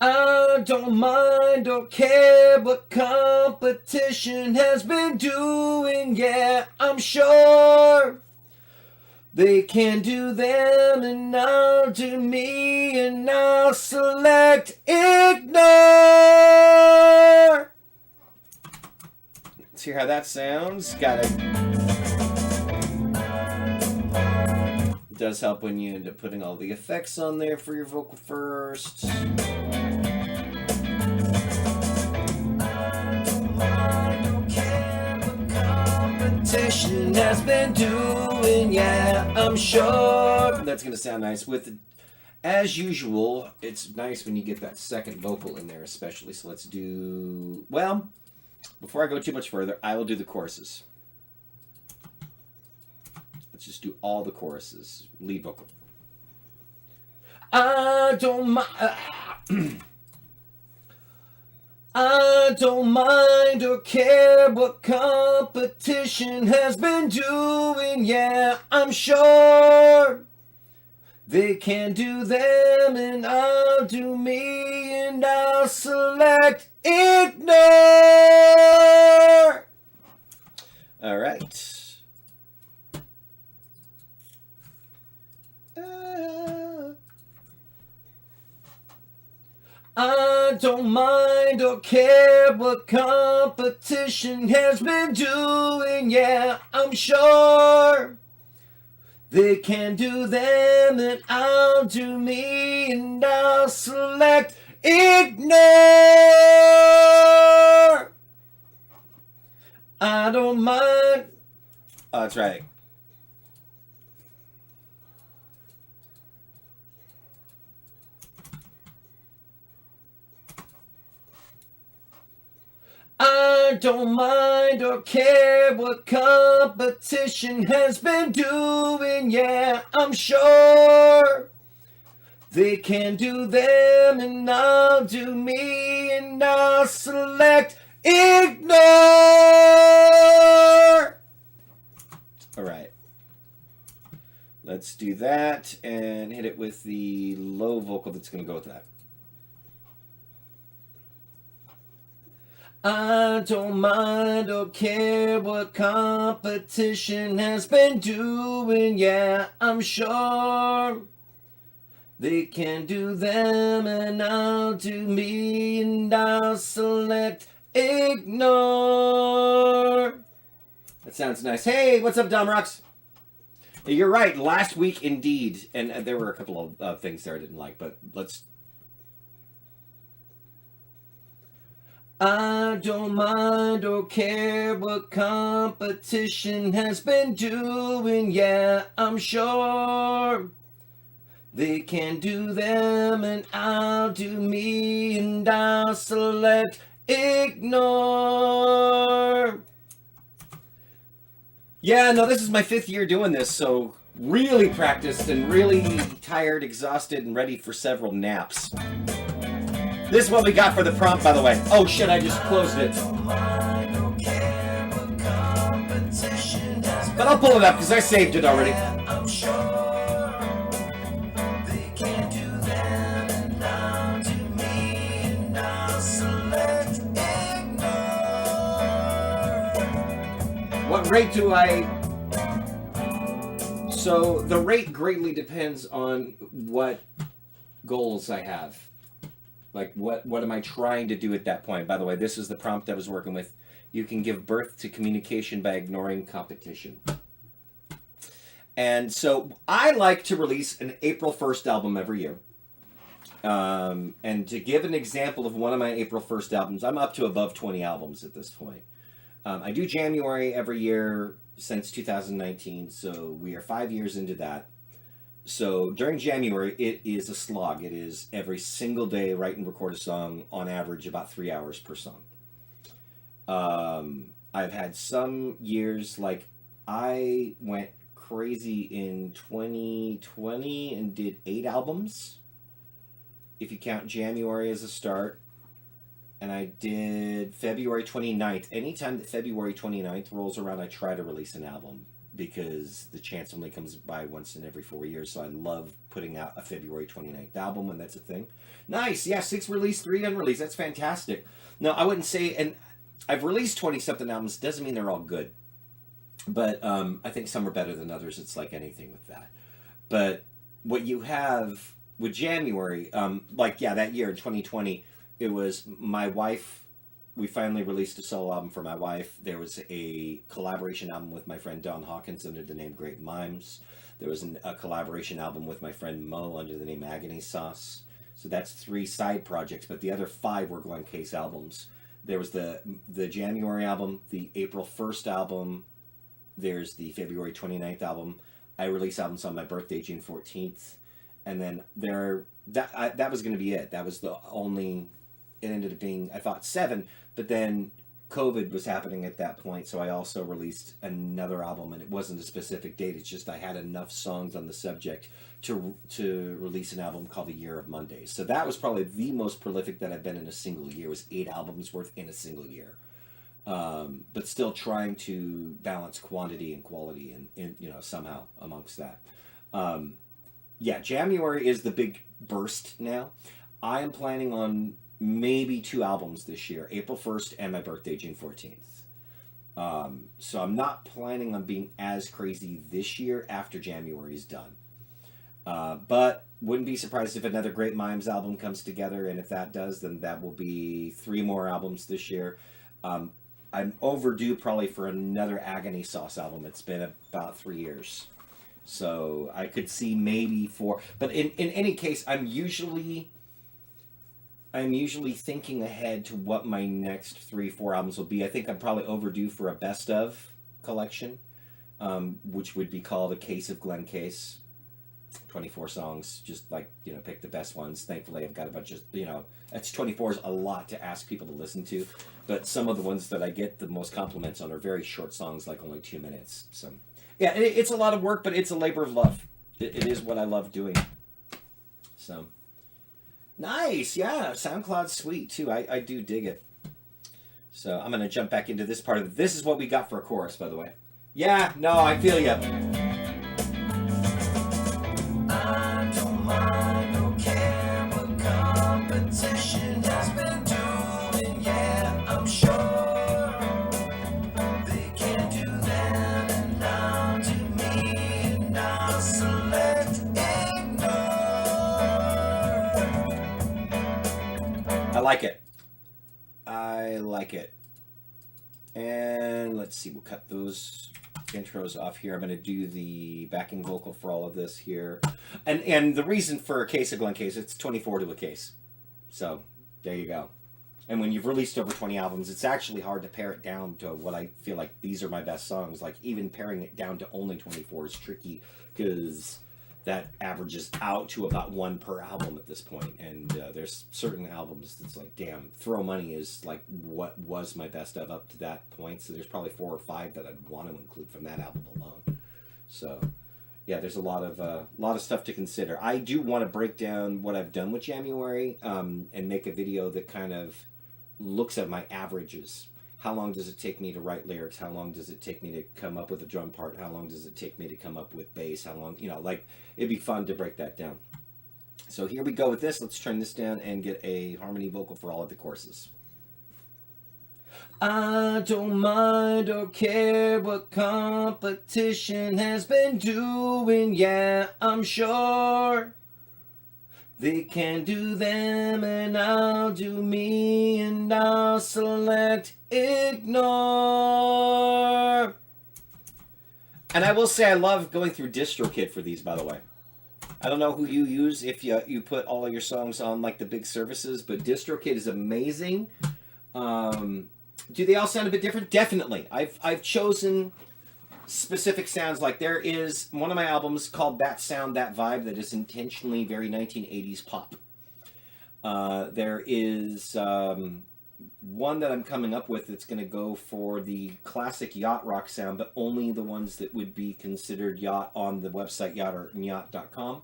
I don't mind or care what competition has been doing, yeah, I'm sure they can do them and I'll do me and I'll select ignore. Let's hear how that sounds. Got it. It does help when you end up putting all the effects on there for your vocal first. Has been doing, yeah, I'm sure. That's gonna sound nice. With, as usual, it's nice when you get that second vocal in there, especially. So let's do. Well, before I go too much further, I will do the choruses. Let's just do all the choruses. Lead vocal. I don't mind. I don't mind or care what competition has been doing, yeah, I'm sure they can do them and I'll do me and I'll select ignore. All right. I don't mind or care what competition has been doing, yeah, I'm sure they can do them and I'll do me and I'll select ignore. I don't mind. Oh, that's right. I don't mind or care what competition has been doing, yeah, I'm sure they can do them and I'll do me and I'll select ignore. All right. Let's do that and hit it with the low vocal that's going to go with that. I don't mind or care what competition has been doing, yeah, I'm sure they can do them and I'll do me and I'll select ignore. That sounds nice. Hey, what's up, Dom Rocks? You're right, last week indeed, and there were a couple of things there I didn't like, but let's... I don't mind or care what competition has been doing, yeah, I'm sure they can do them and I'll do me and I'll select ignore. Yeah, no, this is my 5th year doing this, so really practiced and really tired, exhausted, and ready for several naps. This is what we got for the prompt, by the way. Oh shit, I just closed it. But I'll pull it up because I saved it already. What rate do I... So the rate greatly depends on what goals I have. Like, what am I trying to do at that point? By the way, this is the prompt I was working with You can give birth to communication by ignoring competition. And so I like to release an April 1st album every year. And to give an example of one of my April 1st albums, I'm up to above 20 albums at this point. I do Jamuary every year since 2019, so we are 5 years into that. So during January, it is a slog. It is every single day write and record a song, on average about 3 hours per song. I've had some years, like I went crazy in 2020 and did 8 albums, if you count January as a start. And I did February 29th. Anytime that February 29th rolls around, I try to release an album, because the chance only comes by once in every 4 years. So I love putting out a February 29th album when that's a thing. Nice. Yeah, 6 released, 3 unreleased. That's fantastic. No, I wouldn't say, and I've released 20-something albums. Doesn't mean they're all good. But I think some are better than others. It's like anything with that. But what you have with January, that year in 2020, it was my wife. We finally released a solo album for my wife. There was a collaboration album with my friend Don Hawkins under the name Great Mimes. There was a collaboration album with my friend Mo under the name Agony Sauce. So that's 3 side projects, but the other 5 were Glen Case albums. There was the January album, the April 1st album. There's the February 29th album. I release albums on my birthday, June 14th. And then that was going to be it. That was the only... It ended up being, I thought, 7, but then COVID was happening at that point, so I also released another album, and it wasn't a specific date. It's just I had enough songs on the subject to release an album called The Year of Mondays. So that was probably the most prolific that I've been in a single year, was 8 albums worth in a single year. But still trying to balance quantity and quality, and somehow amongst that. January is the big burst now. I am planning on maybe 2 albums this year, April 1st and my birthday, June 14th. So I'm not planning on being as crazy this year after January's done. But wouldn't be surprised if another Great Mimes album comes together, and if that does, then that will be 3 more albums this year. I'm overdue probably for another Agony Sauce album. It's been about 3 years. So I could see maybe 4. But in any case, I'm usually thinking ahead to what my next 3-4 albums will be. I think I'm probably overdue for a best of collection, which would be called A Case of Glen Case. 24 songs, just pick the best ones. Thankfully, I've got a bunch of, that's 24 is a lot to ask people to listen to, but some of the ones that I get the most compliments on are very short songs, like only 2 minutes. So, yeah, it's a lot of work, but it's a labor of love. It is what I love doing. So... Nice, yeah. SoundCloud's sweet too. I do dig it. So I'm gonna jump back into this part of it. This is what we got for a chorus, by the way. Yeah, no, I feel you. I don't mind, don't care what competition has been doing. Yeah, I'm sure they can do that, and I'm to me, and I'll select ignore. I like it. And let's see, we'll cut those intros off here. I'm going to do the backing vocal for all of this here. And the reason for A Case of Glen Case, it's 24 to a case. So there you go. And when you've released over 20 albums, it's actually hard to pare it down to what I feel like these are my best songs. Like even paring it down to only 24 is tricky, because that averages out to about 1 per album at this point. And there's certain albums that's like, damn, Throw Money is like what was my best of up to that point. So there's probably 4 or 5 that I'd want to include from that album alone. So yeah, there's a lot of stuff to consider. I do want to break down what I've done with Jamuary, and make a video that kind of looks at my averages. How long does it take me to write lyrics? How long does it take me to come up with a drum part? How long does it take me to come up with bass? How long, it'd be fun to break that down. So here we go with this. Let's turn this down and get a harmony vocal for all of the courses. I don't mind or care what competition has been doing. Yeah, I'm sure They can do them and I'll do me and I'll select ignore. And I will say I love going through DistroKid for these, by the way. I don't know who you use if you put all of your songs on like the big services, but DistroKid is amazing. Do they all sound a bit different? Definitely. I've chosen specific sounds. Like there is one of my albums called That Sound, That Vibe that is intentionally very 1980s pop. There is one that I'm coming up with that's going to go for the classic yacht rock sound, but only the ones that would be considered yacht on the website yacht.com.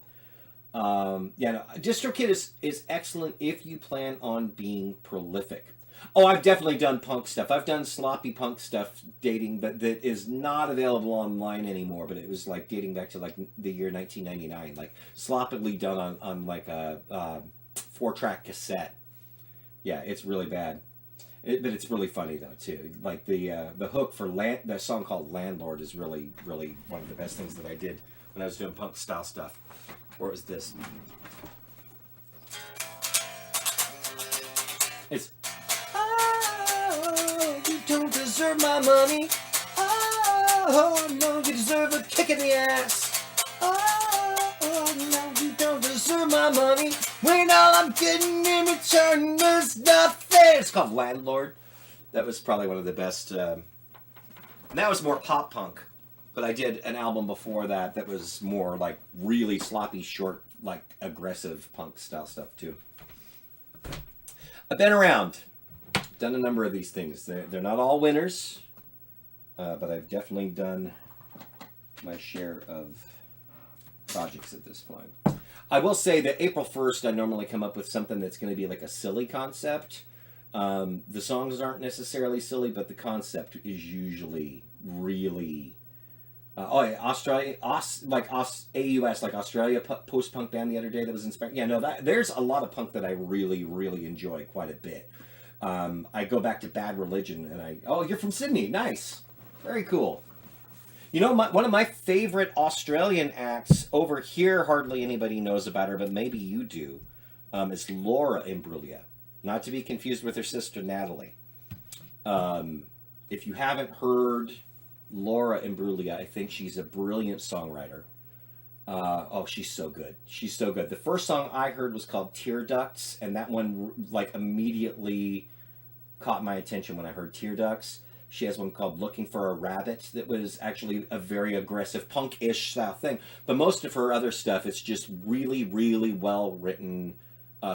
Yeah, no, DistroKid is excellent if you plan on being prolific. Oh, I've definitely done punk stuff. I've done sloppy punk stuff dating, but that is not available online anymore. But it was like dating back to like the year 1999, like sloppily done on like a 4-track cassette. Yeah, it's really bad, but it's really funny though too. Like the hook for that song called "Landlord" is really one of the best things that I did when I was doing punk style stuff. Or it was this. It's you don't deserve my money. Oh, no, you deserve a kick in the ass. Oh, no, you don't deserve my money. When all I'm getting in return is nothing. It's called Landlord. That was probably one of the best. And that was more pop punk. But I did an album before that was more like really sloppy, short, like aggressive punk style stuff too. I've been around. Done a number of these things. They're not all winners, but I've definitely done my share of projects at this point. I will say that April 1st, I normally come up with something that's going to be like a silly concept. The songs aren't necessarily silly, but the concept is usually really... Australia, AUS, like Australia post-punk band the other day that was inspired. Yeah, no, there's a lot of punk that I really enjoy quite a bit. I go back to Bad Religion, and you're from Sydney, nice, very cool. You know, one of my favorite Australian acts over here, hardly anybody knows about her, but maybe you do, is Laura Imbruglia, not to be confused with her sister Natalie. If you haven't heard Laura Imbruglia, I think she's a brilliant songwriter. She's so good. She's so good. The first song I heard was called Tear Ducts, and that one like immediately caught my attention when I heard Tear Ducts. She has one called Looking for a Rabbit that was actually a very aggressive punk-ish style thing. But most of her other stuff, it's just really well-written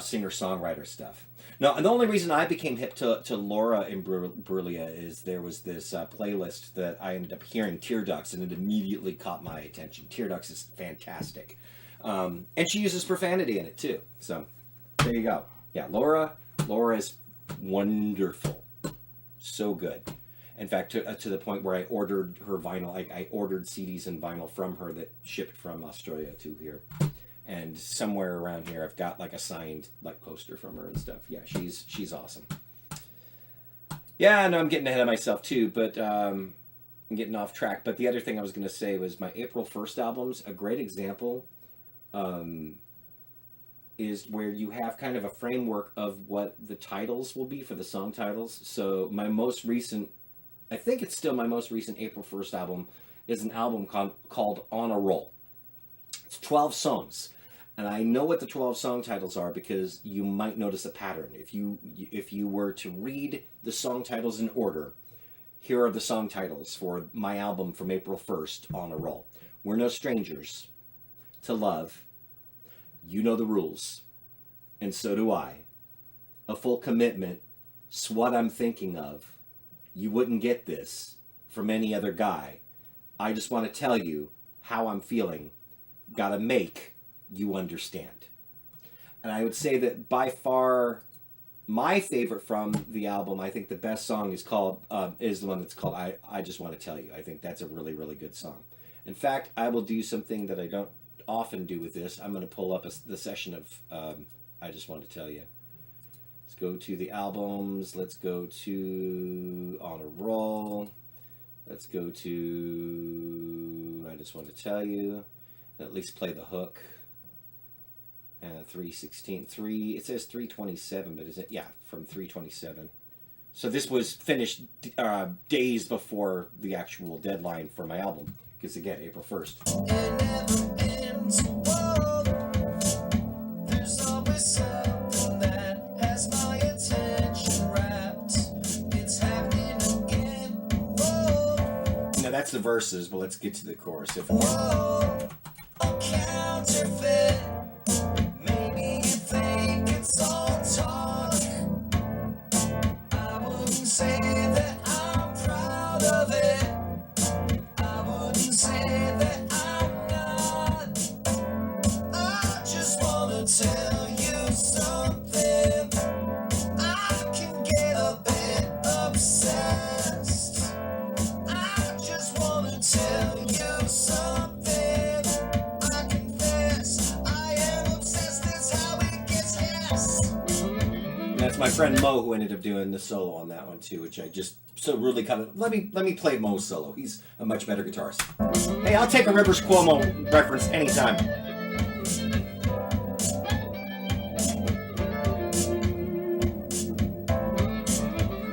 singer-songwriter stuff. No, and the only reason I became hip to Laura Imbruglia is there was this playlist that I ended up hearing, Tear Ducts, and it immediately caught my attention. Tear Ducts is fantastic. And she uses profanity in it, too. So, there you go. Yeah, Laura is wonderful. So good. In fact, to the point where I ordered her vinyl. I ordered CDs and vinyl from her that shipped from Australia to here. And somewhere around here, I've got like a signed like poster from her and stuff. Yeah, she's awesome. Yeah, I know I'm getting ahead of myself too, but I'm getting off track. But the other thing I was going to say was my April 1st albums. A great example is where you have kind of a framework of what the titles will be for the song titles. So my most recent, I think it's still my most recent April 1st album, is an album called On a Roll. It's 12 songs. And I know what the 12 song titles are because you might notice a pattern. If you were to read the song titles in order, here are the song titles for my album from April 1st, On a Roll. We're No Strangers, To Love, You Know the Rules, and So Do I, A Full Commitment, Swat I'm Thinking Of, You Wouldn't Get This from Any Other Guy, I Just Want to Tell You How I'm Feeling, Gotta Make You Understand. And I would say that by far my favorite from the album, I think the best song is the one that's called I Just Want to Tell You. I think that's a really good song. In fact, I will do something that I don't often do with this. I'm going to pull up the session of I Just Want to Tell You. Let's go to the albums. Let's go to On a Roll. Let's go to I Just Want to Tell You. At least play the hook. 316. It says 327, but is it? Yeah, from 327. So this was finished days before the actual deadline for my album. Because again, April 1st. It never ends. Whoa. There's always something that has my attention wrapped. It's happening again. Whoa. Now that's the verses, but let's get to the chorus. Whoa. A counterfeit. Maybe you think it's all talk. I wouldn't say that I'm proud of it. I wouldn't say that I'm not. I just wanna tell you something. I can get a bit obsessed. I just wanna tell you something. I confess, I am obsessed. That's how it gets, yes. And that's my friend Mo who ended up doing the solo on that one too, which I just so rudely cut it. Let me play Mo's solo. He's a much better guitarist. Hey, I'll take a Rivers Cuomo reference anytime.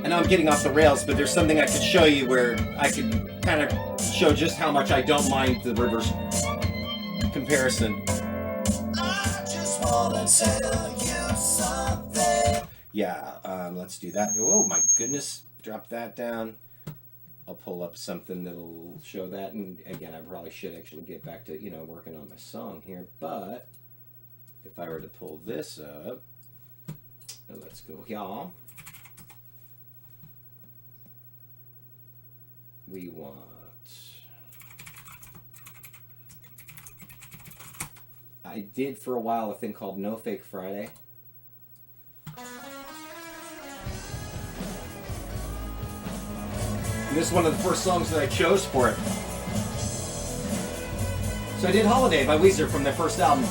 I know I'm getting off the rails, but there's something I could show you where I could kind of show just how much I don't mind the Rivers comparison. I just wanna tell you something. Yeah, let's do that. Oh my goodness, drop that down. I'll pull up something that'll show that. And again, I probably should actually get back to, working on my song here. But if I were to pull this up, let's go here. We want... I did for a while a thing called No Fake Friday. And this is one of the first songs that I chose for it. So I did Holiday by Weezer from their first album.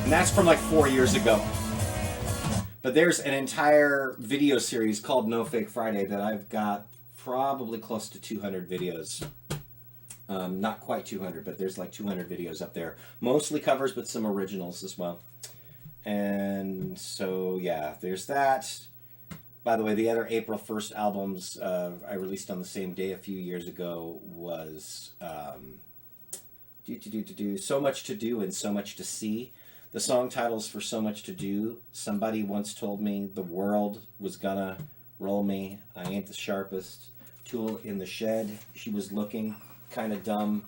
And that's from like 4 years ago. But there's an entire video series called No Fake Friday that I've got probably close to 200 videos. Not quite 200, but there's like 200 videos up there. Mostly covers, but some originals as well. And so, yeah, there's that. By the way, the other April 1st albums I released on the same day a few years ago was So Much to Do and So Much to See. The song titles for So Much to Do: Somebody Once Told Me the World Was Gonna Roll Me, I Ain't the Sharpest, Tool in the Shed, She Was Looking Kinda Dumb,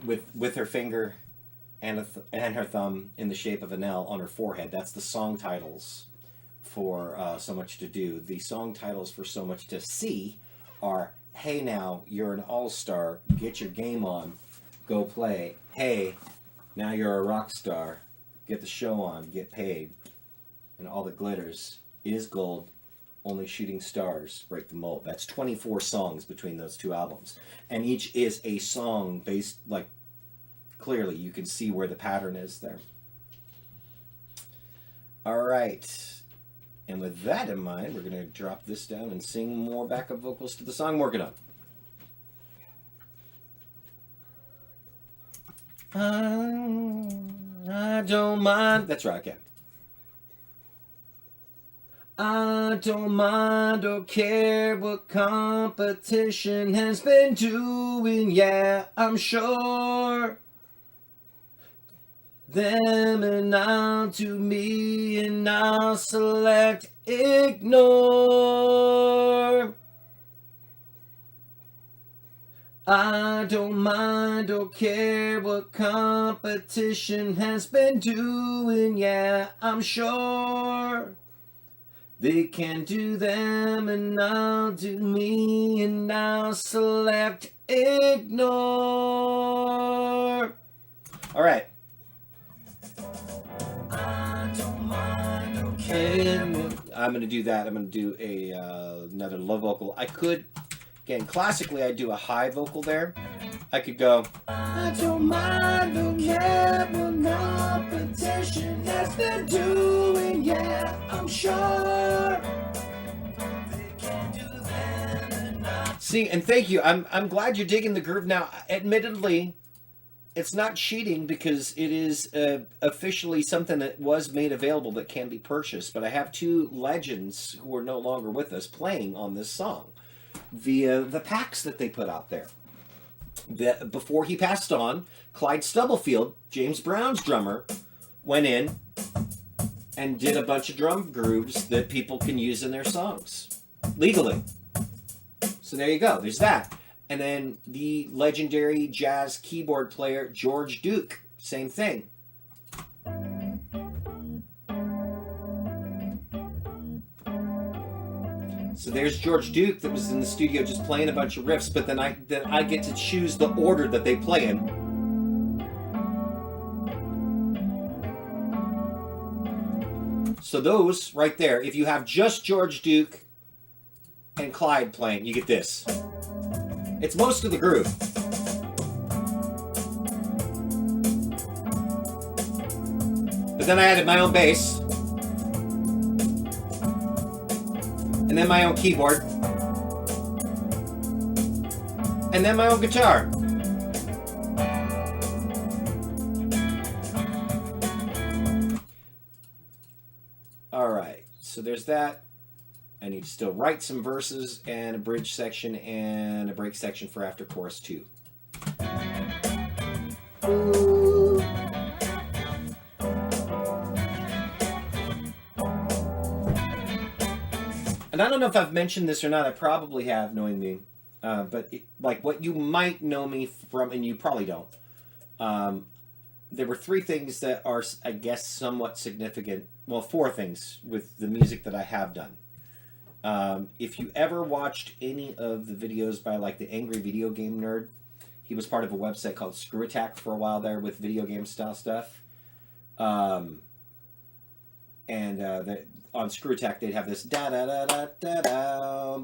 with her finger and her thumb in the shape of an L on her forehead. That's the song titles for So Much to Do. The song titles for So Much to See are Hey Now, You're an All-Star, Get Your Game On, Go Play, Hey, Now You're a Rock Star, Get the Show On, Get Paid, and All That Glitters Is Gold, Only Shooting Stars Break the Mold. That's 24 songs between those two albums. And each is a song based, like, clearly you can see where the pattern is there. All right. And with that in mind, we're going to drop this down and sing more backup vocals to the song I'm working on. I don't mind. That's right, I can. I don't mind or care what competition has been doing. Yeah, I'm sure. Them and I'll do me and I'll select ignore. I don't mind or care what competition has been doing. Yeah, I'm sure. They can do them and I'll do me and I'll select ignore. All right. I don't mind, Okay. I'm going to do that. I'm going to do another low vocal. I could, again, classically, I'd do a high vocal there. I could go, I don't mind, don't care what competition has been doing, yeah, I'm sure. See, and thank you. I'm glad you're digging the groove. Now, admittedly, it's not cheating because it is officially something that was made available that can be purchased. But I have two legends who are no longer with us playing on this song via the packs that they put out there. Before he passed on, Clyde Stubblefield, James Brown's drummer, went in and did a bunch of drum grooves that people can use in their songs legally. So there you go. There's that. And then the legendary jazz keyboard player George Duke, same thing. So there's George Duke that was in the studio just playing a bunch of riffs, but then I get to choose the order that they play in. So those right there, if you have just George Duke and Clyde playing, you get this. It's most of the groove. But then I added my own bass. And then my own keyboard. And then my own guitar. Alright, so there's that. I need to still write some verses and a bridge section and a break section for after chorus 2. And I don't know if I've mentioned this or not. I probably have, knowing me. But like what you might know me from, and you probably don't. There were 3 things that are, I guess, somewhat significant. Well, 4 things with the music that I have done. If you ever watched any of the videos by like the Angry Video Game Nerd, he was part of a website called Screw Attack for a while there with video game style stuff. On Screw Attack they'd have this da da da da da da.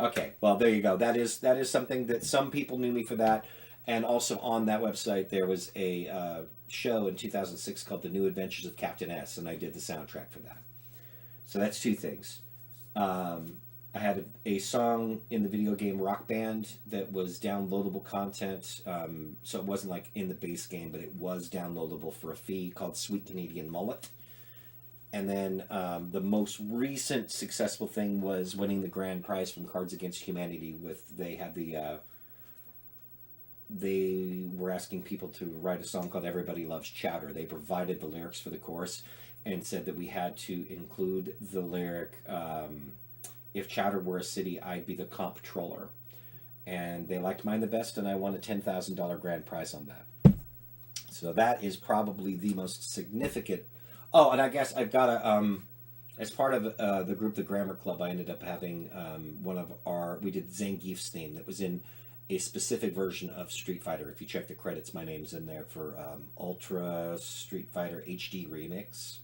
Okay, well there you go. That is something that some people knew me for that. And also on that website there was a show in 2006 called The New Adventures of Captain S, and I did the soundtrack for that. So that's 2 things. I had a song in the video game Rock Band that was downloadable content. So it wasn't like in the base game, but it was downloadable for a fee, called Sweet Canadian Mullet. And then the most recent successful thing was winning the grand prize from Cards Against Humanity. They were asking people to write a song called Everybody Loves Chowder. They provided the lyrics for the chorus and said that we had to include the lyric, if Chowder were a city, I'd be the comptroller. And they liked mine the best, and I won a $10,000 grand prize on that. So that is probably the most significant. Oh, and I guess I've got a, as part of the group, the Grammar Club, I ended up having we did Zangief's theme that was in a specific version of Street Fighter. If you check the credits, my name's in there for Ultra Street Fighter HD Remix.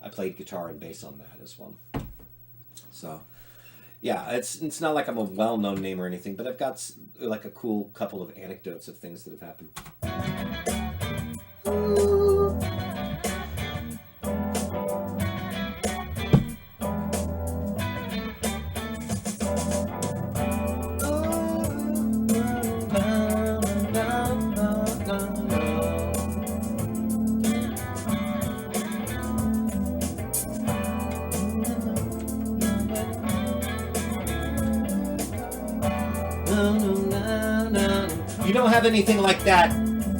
I played guitar and bass on that as well. So, yeah, it's not like I'm a well-known name or anything, but I've got like a cool couple of anecdotes of things that have happened. You don't have anything like that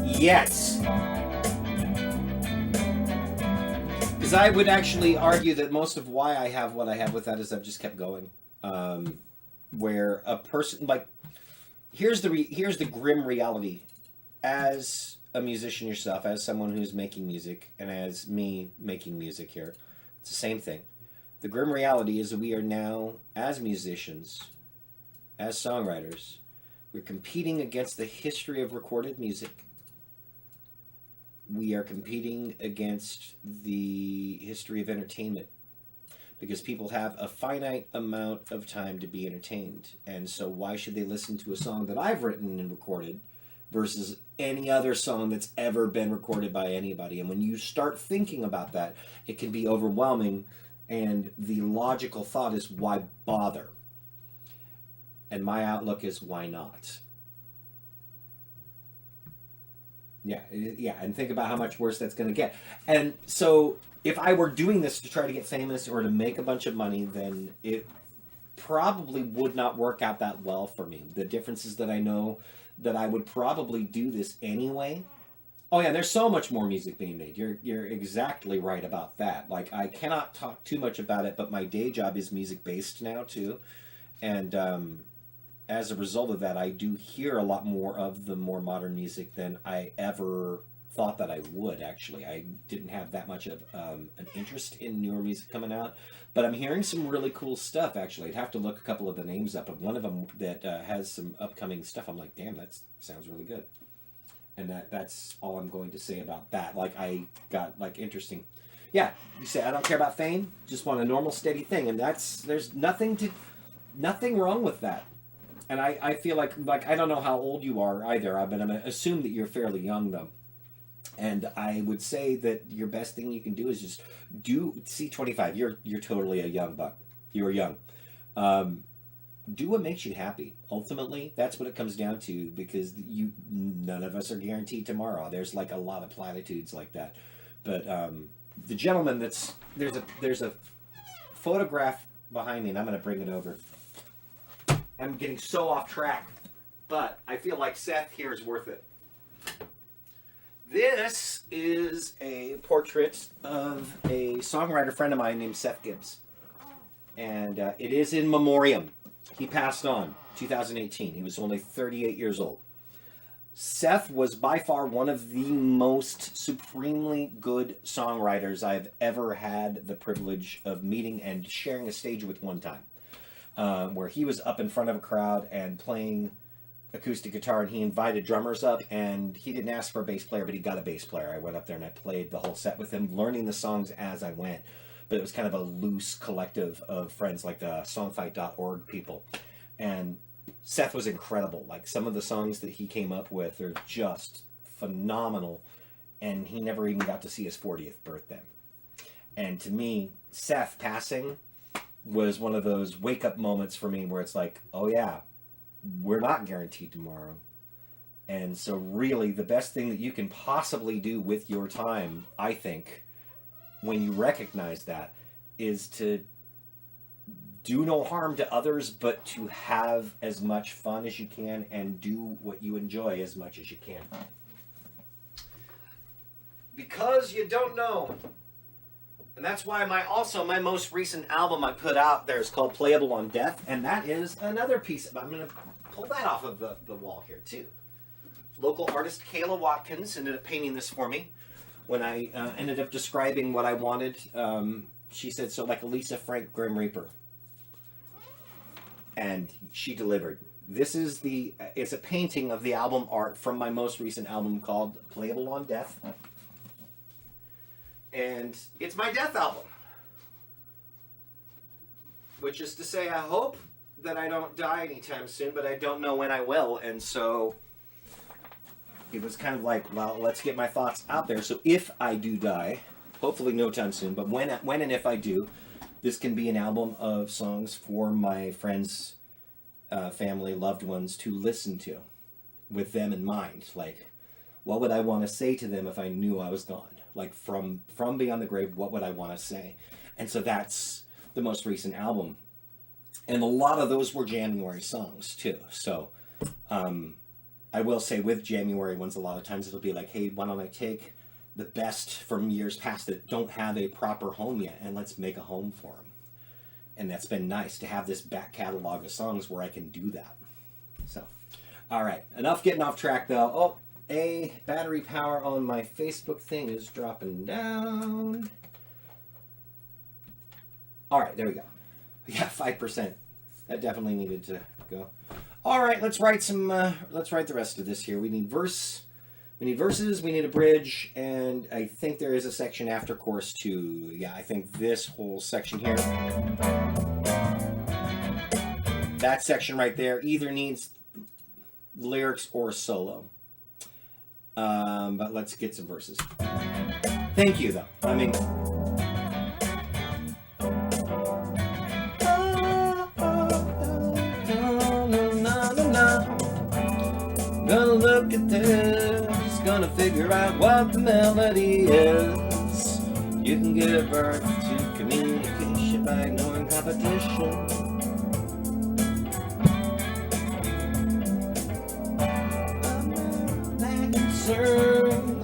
yet. Because I would actually argue that most of why I have what I have with that is I've just kept going. Where a person, like, here's the grim reality. As a musician yourself, as someone who's making music, and as me making music here, it's the same thing. The grim reality is that we are now, as musicians, as songwriters, We're competing against the history of recorded music. We are competing against the history of entertainment, because people have a finite amount of time to be entertained. And so why should they listen to a song that I've written and recorded versus any other song that's ever been recorded by anybody? And when you start thinking about that, it can be overwhelming. And the logical thought is, why bother? And my outlook is, why not? Yeah, and think about how much worse that's going to get. And so if I were doing this to try to get famous or to make a bunch of money, then it probably would not work out that well for me. The difference is that I know that I would probably do this anyway. Oh yeah, there's so much more music being made. You're exactly right about that. Like, I cannot talk too much about it, but my day job is music based now too, and as a result of that, I do hear a lot more of the more modern music than I ever thought that I would. Actually, I didn't have that much of an interest in newer music coming out, but I'm hearing some really cool stuff. Actually, I'd have to look a couple of the names up, but one of them that has some upcoming stuff, I'm like, damn, that sounds really good. And that's all I'm going to say about that. Like, I got like interesting. Yeah, you say I don't care about fame, just want a normal steady thing, and there's nothing wrong with that. And I feel like I don't know how old you are either, but I'm going to assume that you're fairly young though. And I would say that your best thing you can do is just see 25. You're totally a young buck. You're young. Do what makes you happy. Ultimately, that's what it comes down to, because none of us are guaranteed tomorrow. There's like a lot of platitudes like that. But the gentleman there's a photograph behind me, and I'm going to bring it over. I'm getting so off track, but I feel like Seth here is worth it. This is a portrait of a songwriter friend of mine named Seth Gibbs. And it is in memoriam. He passed on 2018. He was only 38 years old. Seth was by far one of the most supremely good songwriters I've ever had the privilege of meeting and sharing a stage with one time. Where he was up in front of a crowd and playing acoustic guitar, and he invited drummers up, and he didn't ask for a bass player, but he got a bass player. I went up there and I played the whole set with him, learning the songs as I went. But it was kind of a loose collective of friends, like the songfight.org people. And Seth was incredible. Like, some of the songs that he came up with are just phenomenal, and he never even got to see his 40th birthday. And to me, Seth passing was one of those wake-up moments for me where it's like, oh yeah, we're not guaranteed tomorrow. And so really the best thing that you can possibly do with your time, I think, when you recognize that, is to do no harm to others, but to have as much fun as you can and do what you enjoy as much as you can. Because you don't know. And that's why my most recent album I put out there is called Playable on Death, and that is another piece of, I'm going to pull that off of the wall here too. Local artist Kayla Watkins ended up painting this for me. When I ended up describing what I wanted, she said, so like a Lisa Frank Grim Reaper. And she delivered. It's a painting of the album art from my most recent album called Playable on Death. And it's my death album. Which is to say, I hope that I don't die anytime soon, but I don't know when I will. And so it was kind of like, well, let's get my thoughts out there. So if I do die, hopefully no time soon, but when and if I do, this can be an album of songs for my friends, family, loved ones to listen to with them in mind. Like, what would I want to say to them if I knew I was gone? Like, from beyond the grave, what would I want to say? And so that's the most recent album. And a lot of those were Jamuary songs, too. So I will say with Jamuary ones, a lot of times it'll be like, hey, why don't I take the best from years past that don't have a proper home yet, and let's make a home for them. And that's been nice to have this back catalog of songs where I can do that. So, all right. Enough getting off track, though. Oh, battery power on my Facebook thing is dropping down. All right, there we go. Yeah, 5%. That definitely needed to go. All right, let's write some. Let's write the rest of this here. We need verse. We need verses. We need a bridge, and I think there is a section after chorus 2. Yeah, I think this whole section here, that section right there, either needs lyrics or a solo. But let's get some verses. Thank you, though. I mean. Gonna look at this, gonna figure out what the melody is. You can give birth to communication by ignoring competition.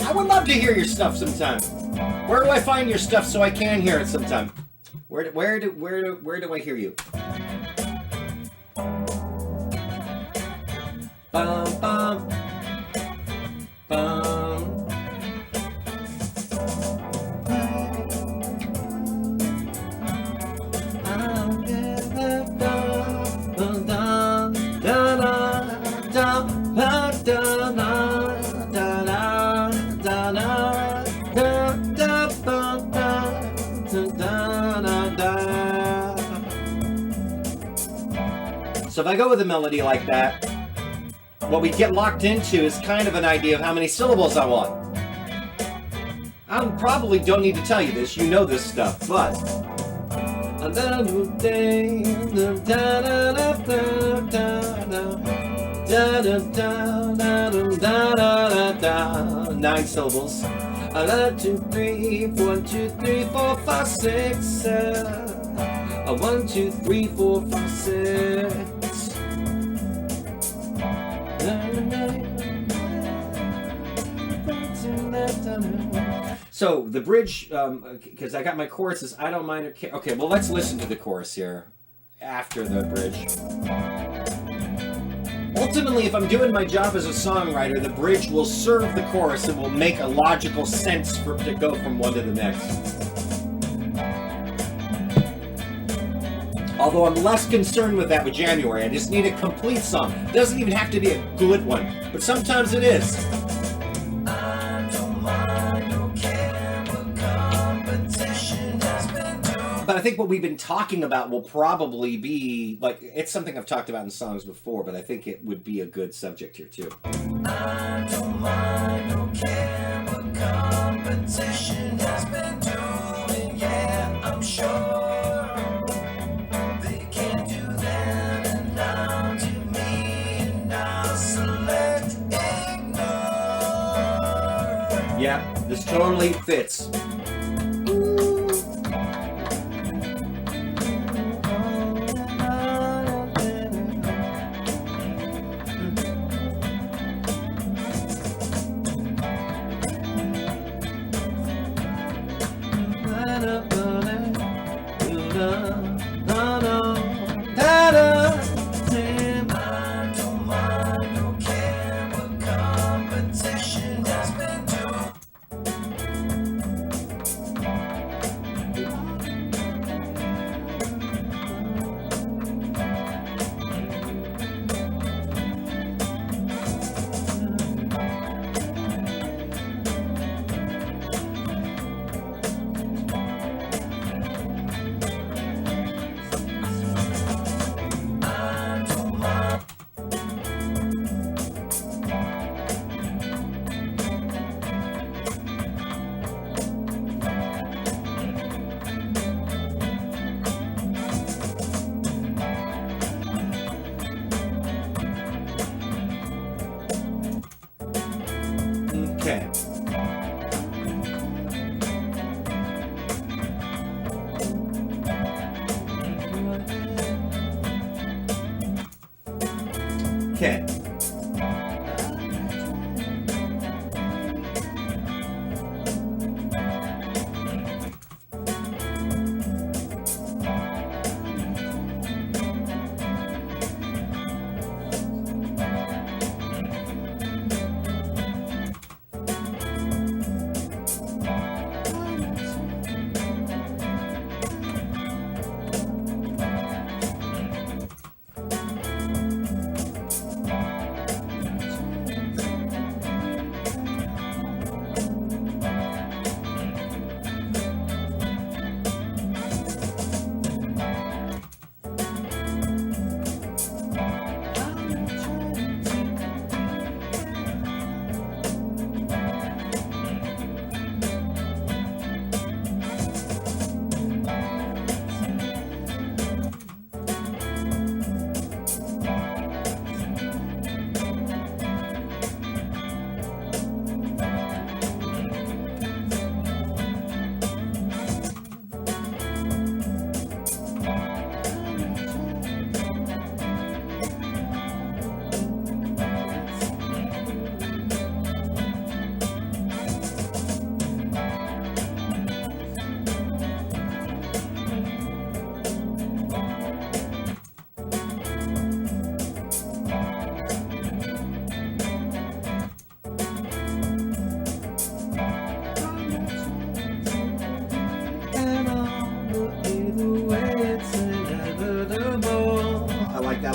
I would love to hear your stuff sometime. Where do I find your stuff so I can hear it sometime? Where do I hear you? Bum, bum, bum. So if I go with a melody like that, what we get locked into is kind of an idea of how many syllables I want. I probably don't need to tell you this, you know this stuff, but... 9 syllables. 1, 2, 3, 1, 2, 3, 4, 5, 6, 7. 1, 2, 3, 4, 5, 6. So the bridge, because I got my choruses, I don't mind. Okay, well, let's listen to the chorus here after the bridge. Ultimately, if I'm doing my job as a songwriter, the bridge will serve the chorus and will make a logical sense for it to go from one to the next. Although I'm less concerned with that with January. I just need a complete song. It doesn't even have to be a good one, but sometimes it is. But I think what we've been talking about will probably be, like, it's something I've talked about in songs before, but I think it would be a good subject here too. I don't mind, don't care what competition has been doing, yeah, I'm sure. Yeah, this totally fits. Okay.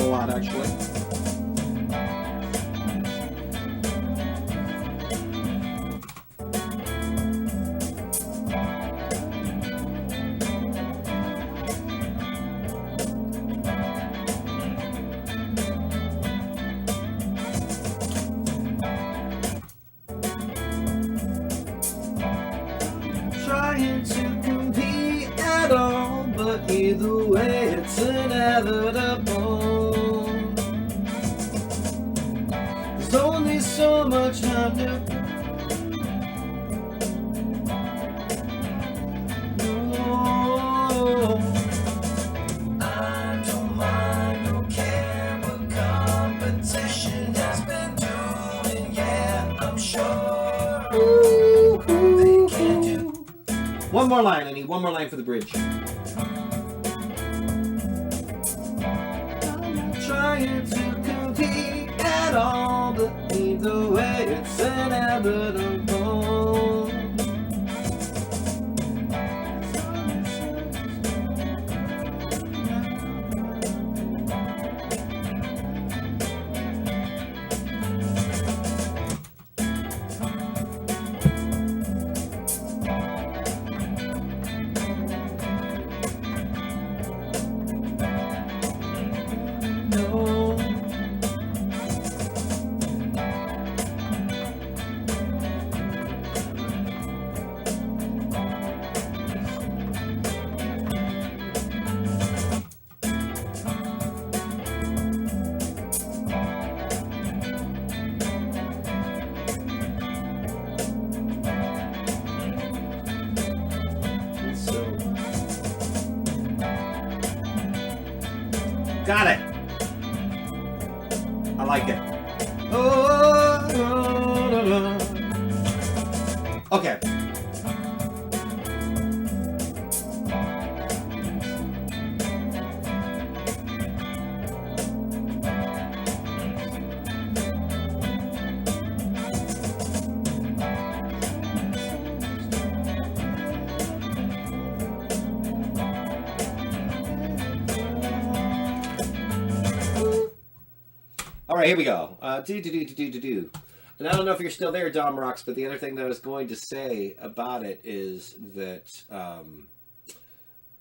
a lot, actually. Trying to compete at all, but either way it's inevitable. There's only so much time to go. I don't mind, don't care what competition has been doing. Yeah, I'm sure they can do. One more line, I need one more line for the bridge. Trying to compete at all, but either way it's inevitable. No. Got it. I like it. Okay. All right, here we go. Do. And I don't know if you're still there, Dom Rocks, but the other thing that I was going to say about it is that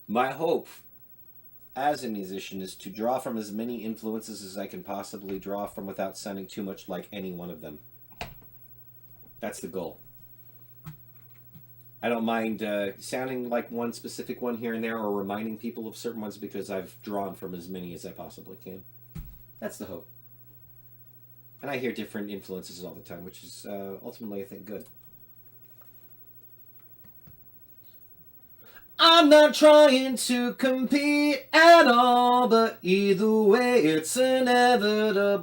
my hope as a musician is to draw from as many influences as I can possibly draw from without sounding too much like any one of them. That's the goal. I don't mind sounding like one specific one here and there or reminding people of certain ones because I've drawn from as many as I possibly can. That's the hope. And I hear different influences all the time, which is ultimately, I think, good. I'm not trying to compete at all, but either way, it's inevitable.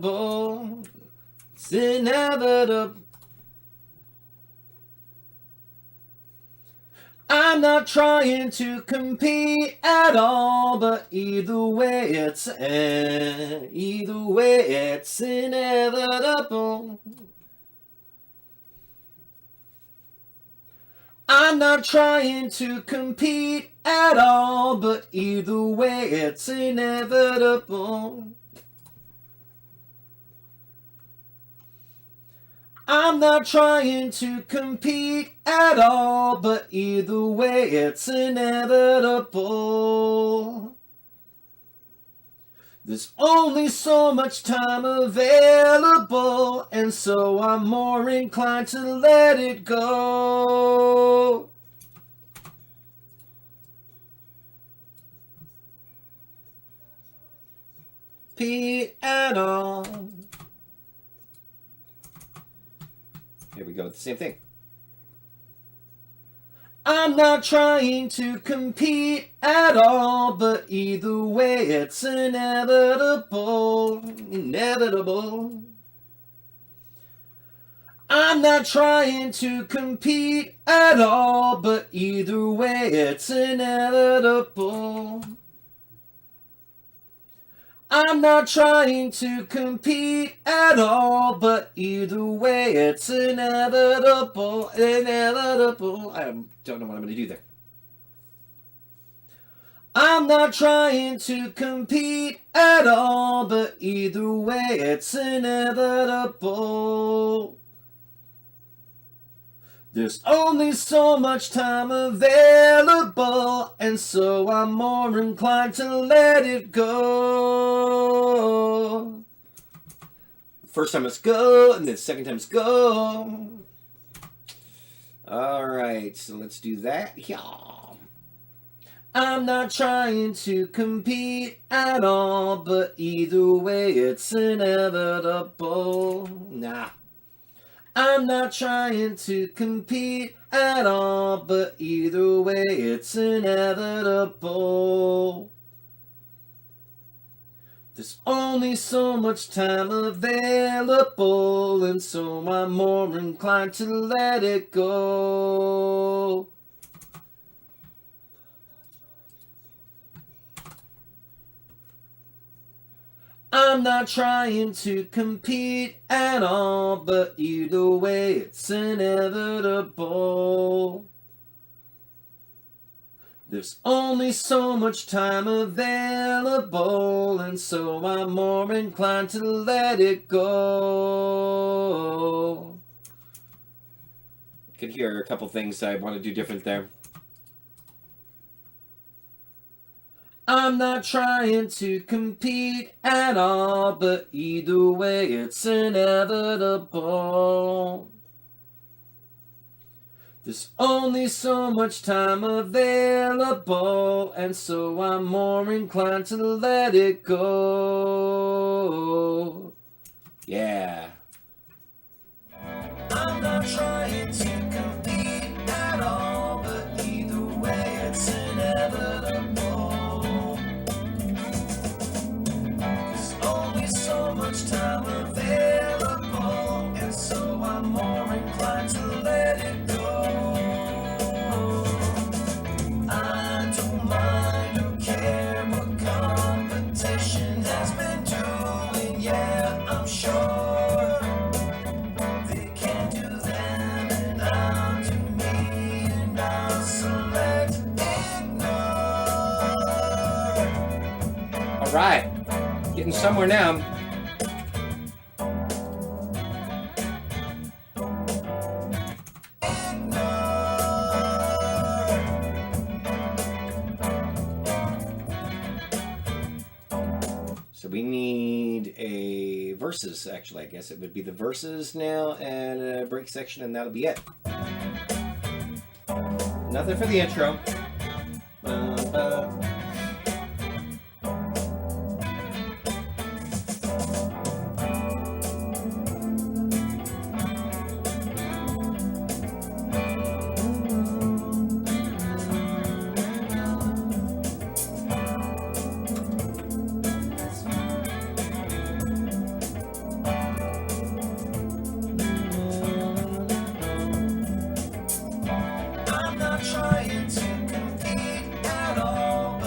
It's inevitable. I'm not trying to compete at all, but either way it's inevitable. I'm not trying to compete at all, but either way it's inevitable. I'm not trying to compete at all, but either way it's inevitable. There's only so much time available, and so I'm more inclined to let it go. Compete at all. Here we go, the same thing. I'm not trying to compete at all, but either way it's inevitable. Inevitable. I'm not trying to compete at all, but either way it's inevitable. I'm not trying to compete at all, but either way it's inevitable, inevitable. I don't know what I'm going to do there. I'm not trying to compete at all, but either way it's inevitable. There's only so much time available, and so I'm more inclined to let it go. First time it's go, and then second time it's go. Alright, so let's do that. Yeah. I'm not trying to compete at all, but either way it's inevitable. Nah. I'm not trying to compete at all, but either way it's inevitable. There's only so much time available, and so I'm more inclined to let it go. I'm not trying to compete at all, but either way it's inevitable. There's only so much time available, and so I'm more inclined to let it go. I could hear a couple things I want to do different there. I'm not trying to compete at all, but either way it's inevitable. There's only so much time available, and so I'm more inclined to let it go. Yeah. I'm not trying to compete at all, but either way it's inevitable. There's only so much time available, and so I'm more inclined to let it go. I don't mind or care what competition has been doing, yeah, I'm sure they can do them and I'll do me and I'll select ignore. Alright, getting somewhere now. So we need a verses, actually. I guess it would be the verses now and a break section, and that'll be it. Nothing for the intro. I'm not trying to compete at all,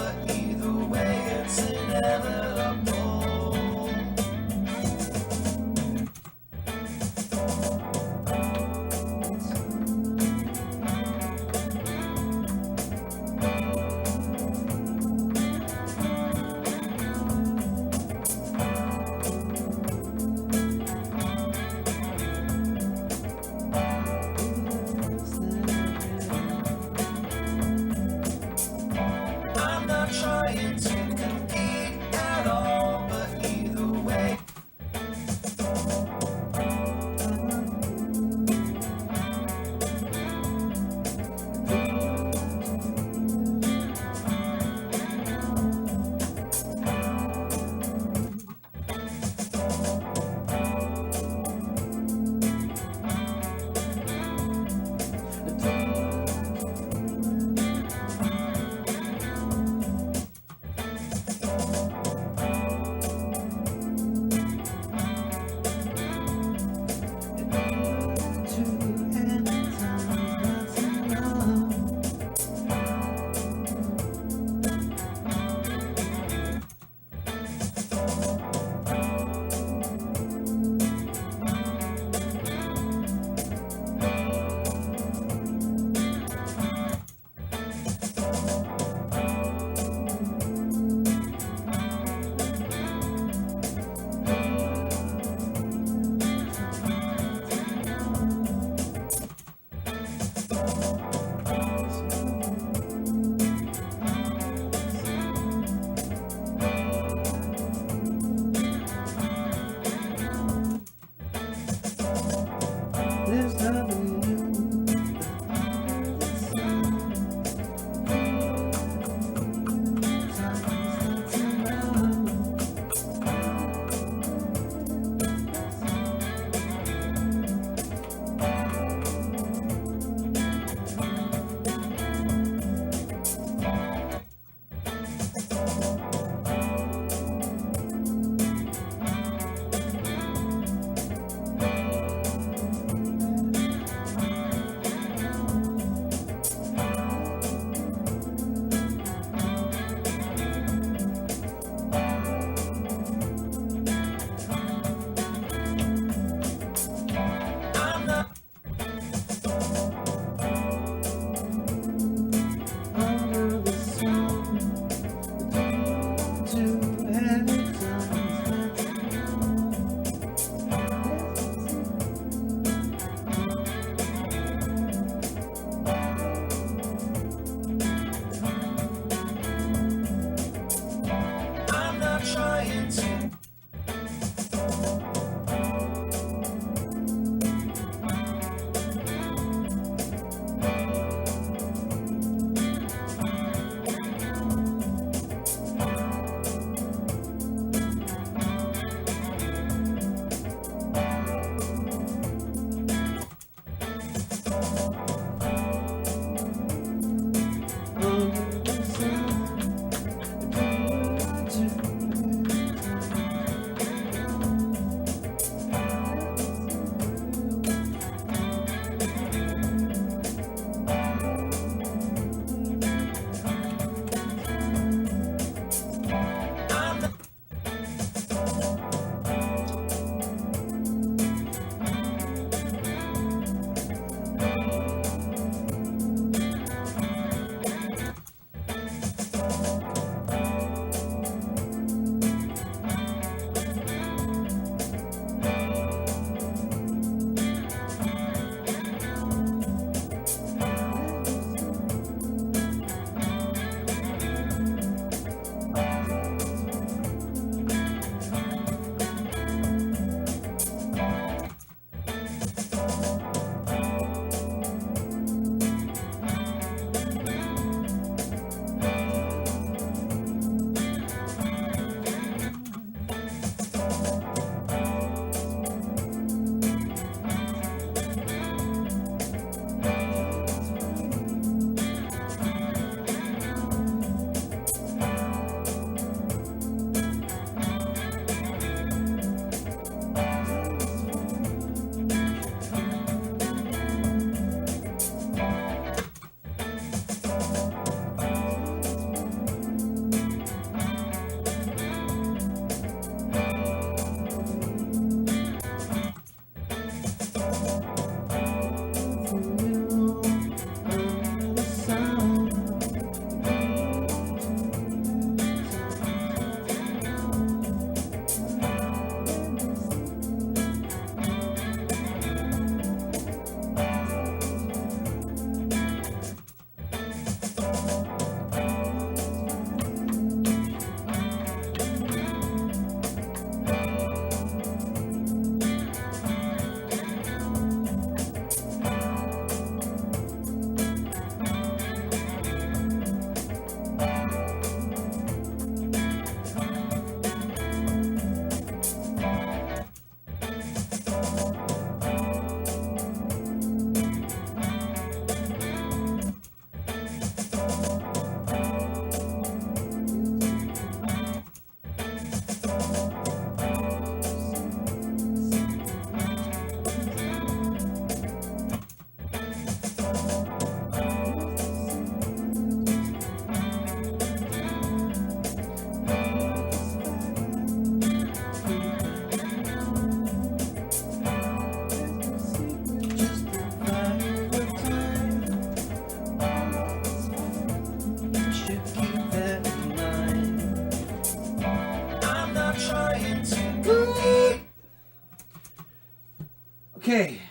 Okay,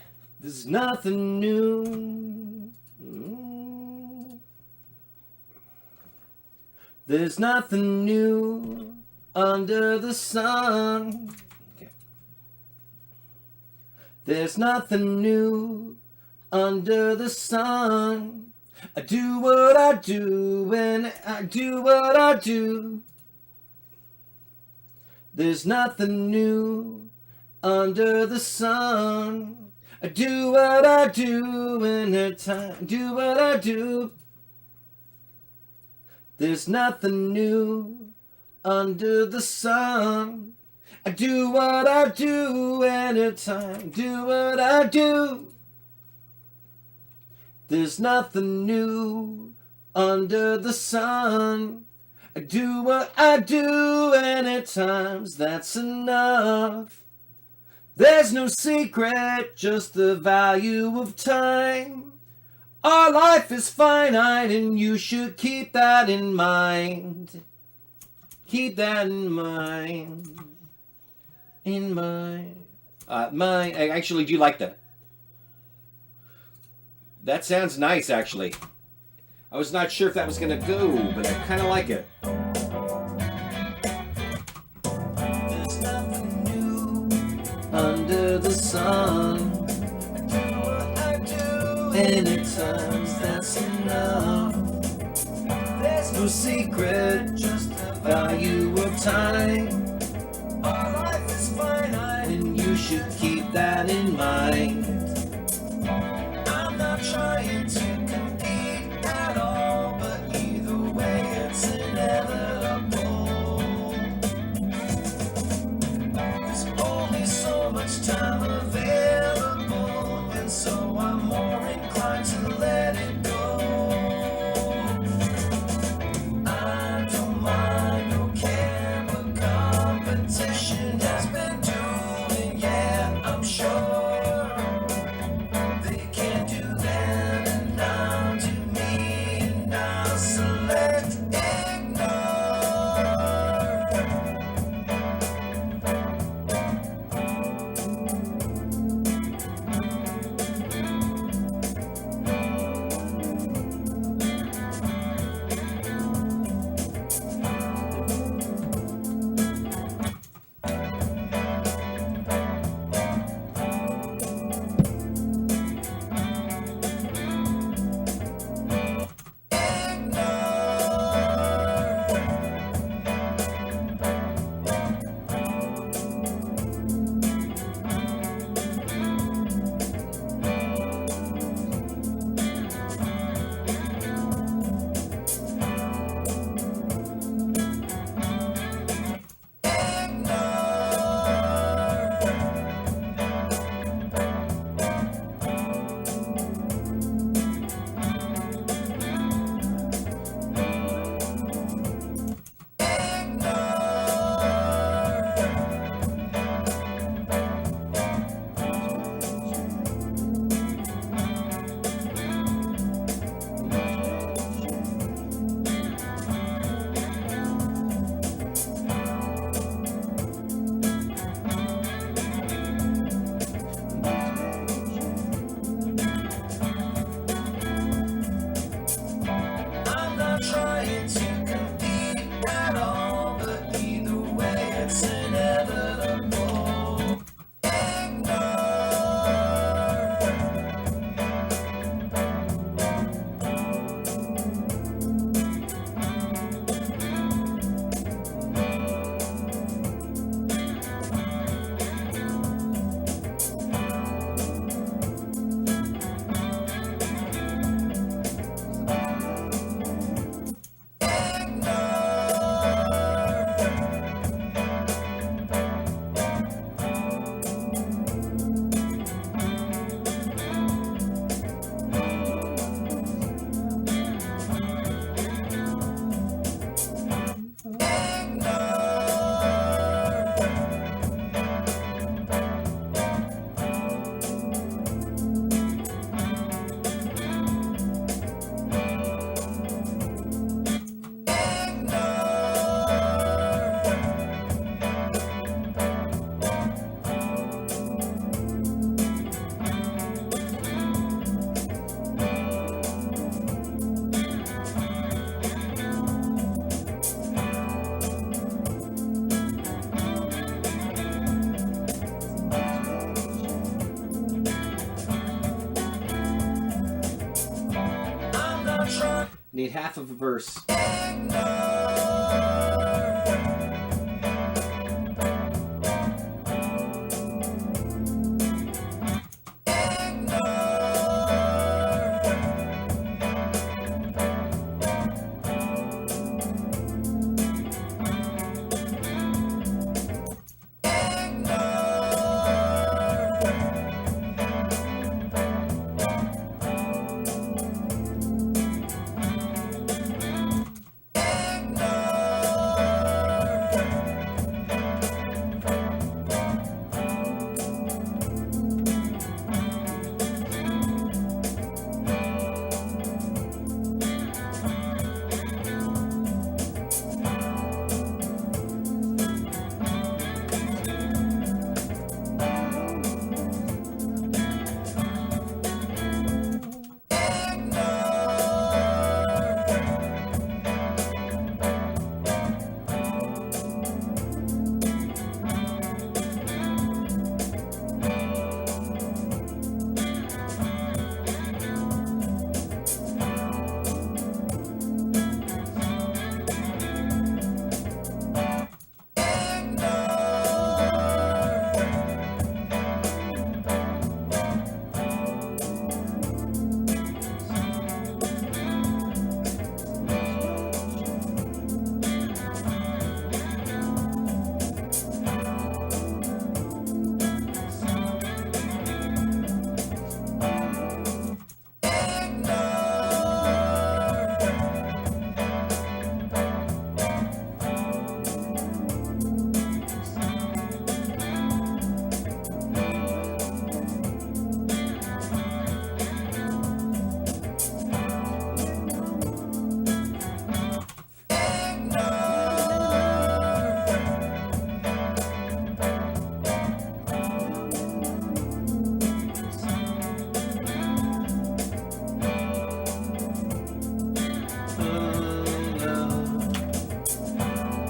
there's nothing new. There's nothing new under the sun. Okay. There's nothing new under the sun. I do what I do and I do what I do. There's nothing new under the sun. I do what I do in a time. Do what I do. There's nothing new under the sun. I do what I do anytime. Do what I do. There's nothing new under the sun. I do what I do anytime. That's enough. There's no secret, just the value of time. Our life is finite and you should keep that in mind. Keep that in mind. In mind. I actually do like that. That sounds nice, actually. I was not sure if that was going to go, but I kind of like it. There's nothing new under the sun. Anytime, that's enough. There's no secret, just the value of time. Our life is finite, and you should keep that in mind. I'm not trying to compete at all, but either way, it's inevitable. There's only so much time available, and so I'm more inclined to let it go. I don't mind, no care what competition has been doing. Yeah, I'm sure they can do that, and I'll do me, and I'll select ignore. Need half of a verse.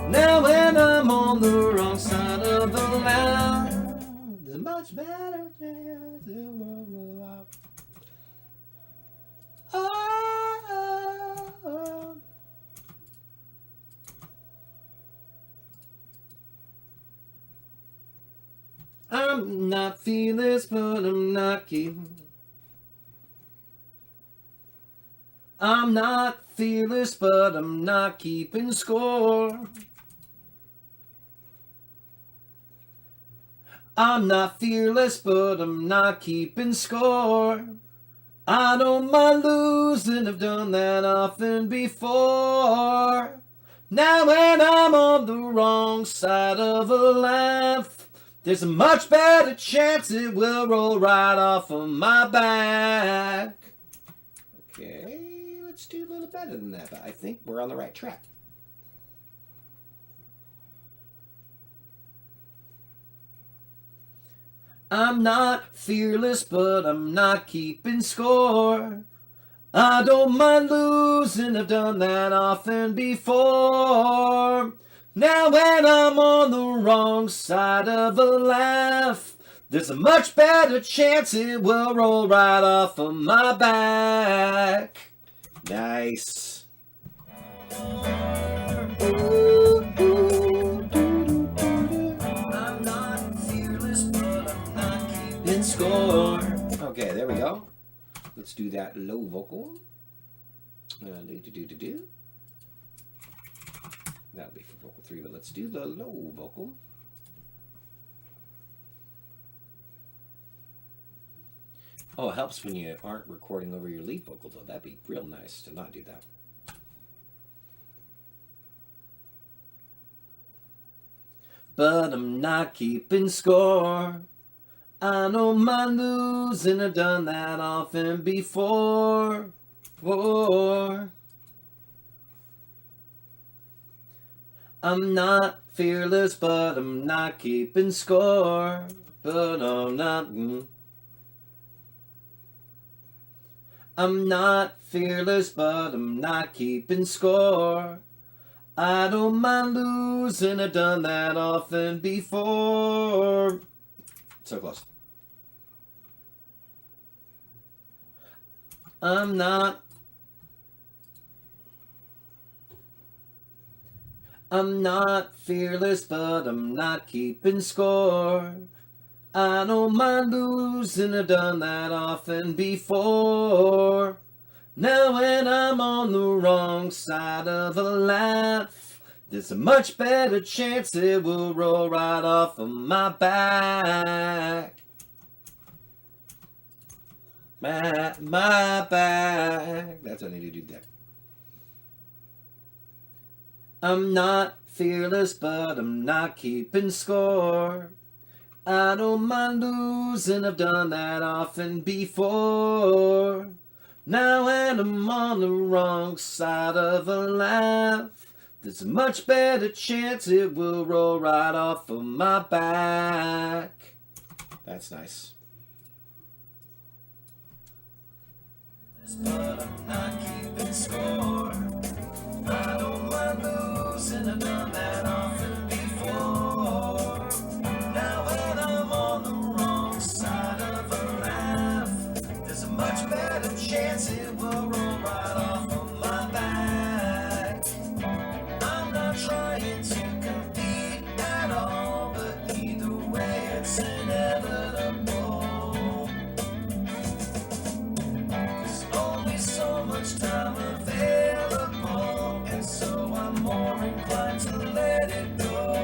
Now when I'm on the wrong side of the line, there's a much better chance it will roll out. Oh, I'm not fearless, but I'm not keeping. I'm not fearless, but I'm not keeping score. I'm not fearless, but I'm not keeping score. I don't mind losing, I've done that often before. Now when I'm on the wrong side of a laugh, there's a much better chance it will roll right off of my back. Okay, let's do a little better than that, but I think we're on the right track. I'm not fearless, but I'm not keeping score. I don't mind losing, I've done that often before. Now when I'm on the wrong side of a laugh, there's a much better chance it will roll right off of my back. Nice. I'm not fearless, but I'm not keeping score. Okay, there we go. Let's do that low vocal. That'll be for vocal 3, but let's do the low vocal. Oh, it helps when you aren't recording over your lead vocal, though. That'd be real nice to not do that. But I'm not keeping score. I don't mind losing, I've done that often before. I'm not fearless, but I'm not keeping score. But I'm not. I'm not fearless, but I'm not keeping score. I don't mind losing, I've done that often before. So close. I'm not I'm not fearless, but I'm not keeping score. I don't mind losing, I've done that often before. Now when I'm on the wrong side of a laugh, there's a much better chance it will roll right off of my back. My back. That's what I need to do there. I'm not fearless, but I'm not keeping score. I don't mind losing, I've done that often before. Now when I'm on the wrong side of a laugh, there's a much better chance it will roll right off of my back. That's nice. But I'm not keeping score. I don't mind losing, I've done that often before. Now when I'm on the wrong side of a laugh, there's a much better chance it will roll right off of my back. I'm not trying to compete at all, but either way it's inevitable. There's only so much time available, and so I'm more inclined to let it go.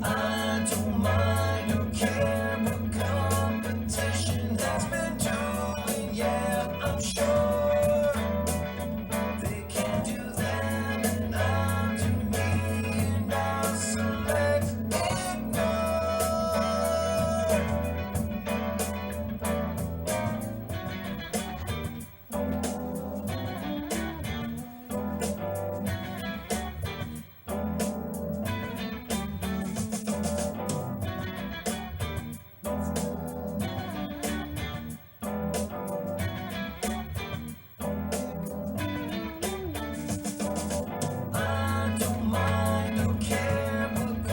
I don't mind or care what competition has been doing, yeah, I'm sure they can do that, and I'll do me, and I'll select ignore. I don't mind or care what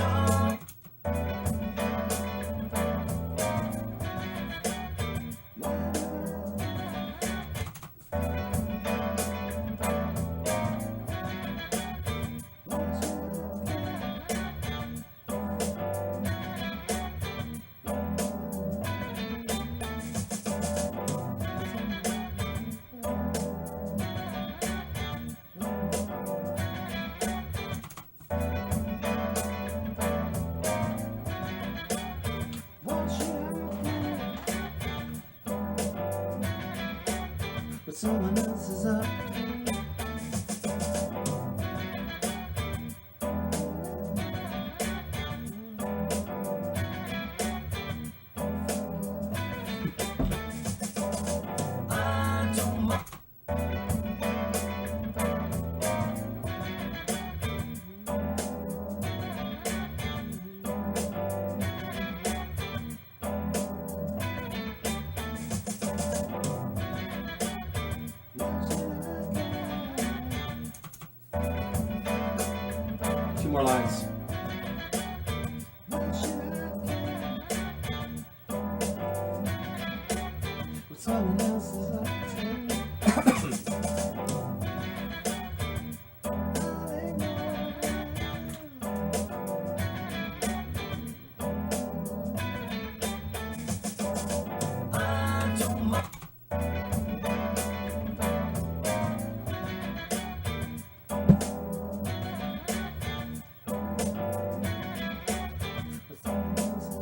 But someone else is up. I don't mind. Two more lines. But someone else is up. I don't mind. But someone else is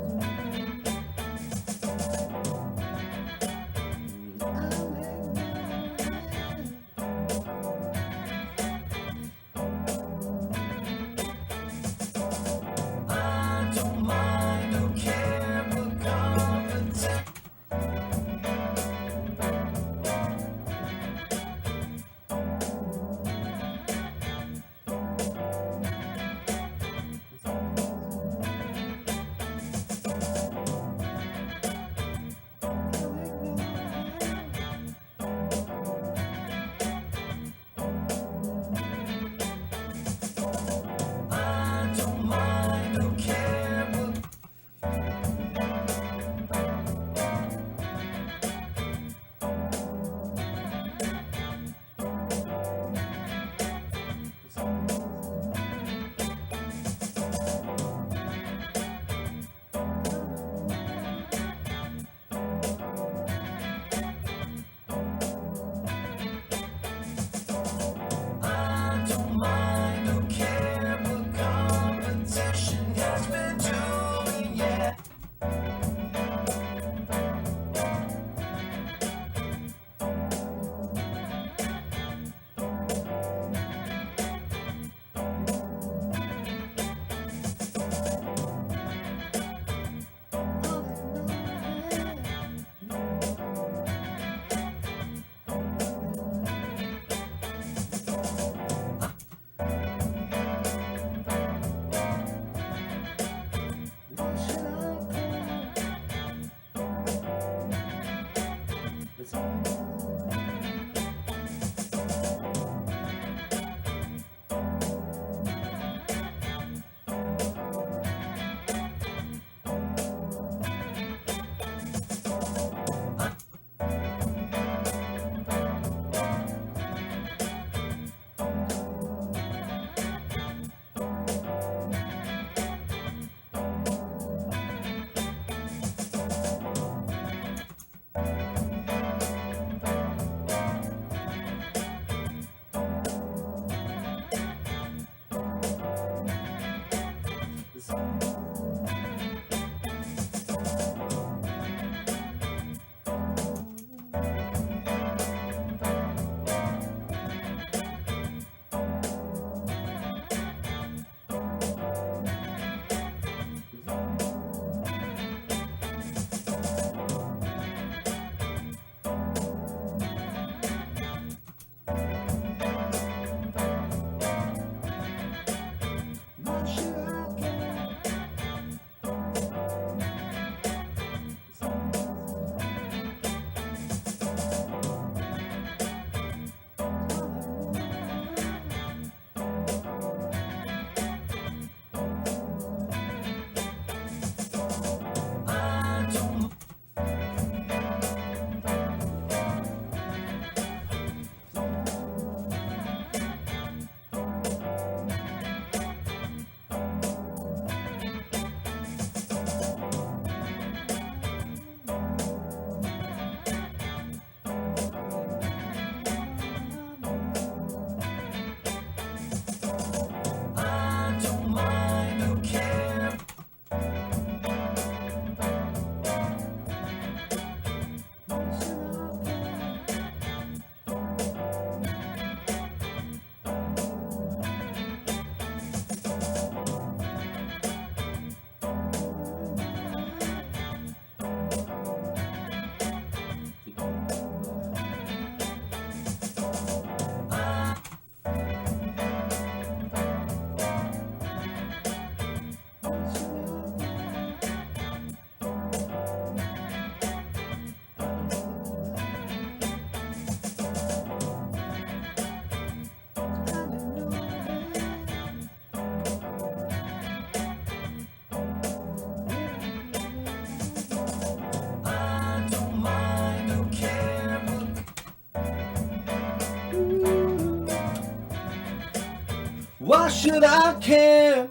Why should I care?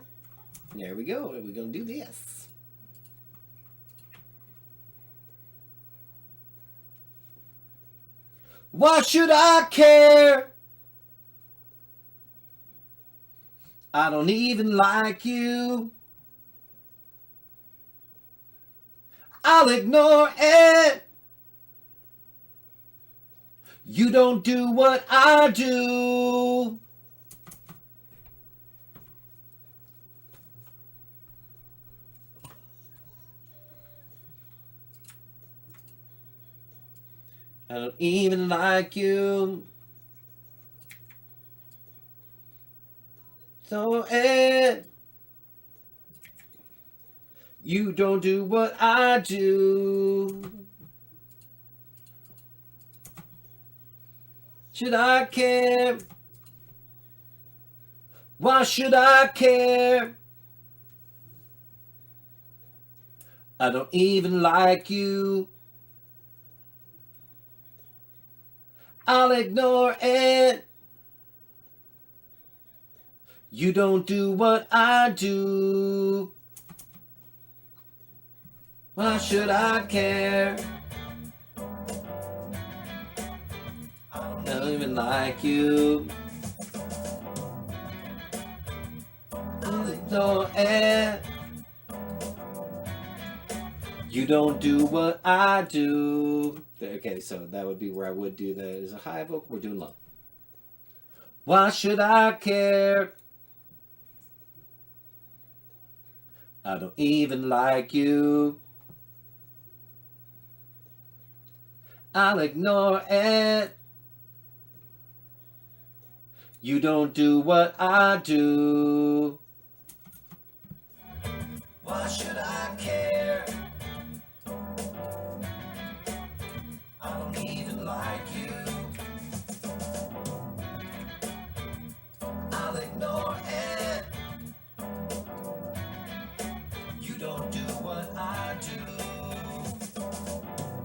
There we go. We're going to do this. Why should I care? I don't even like you. I'll ignore it. You don't do what I do. I don't even like you. So you don't do what I do. Should I care? Why should I care? I don't even like you. I'll ignore it. You don't do what I do. Why should I care? I don't even like you. I'll ignore it. You don't do what I do. Okay, so that would be where I would do that as a high vocal. We're doing low. Why should I care? I don't even like you. I'll ignore it. You don't do what I do. Why should I care? I don't even like you. I'll ignore it. You don't do what I do.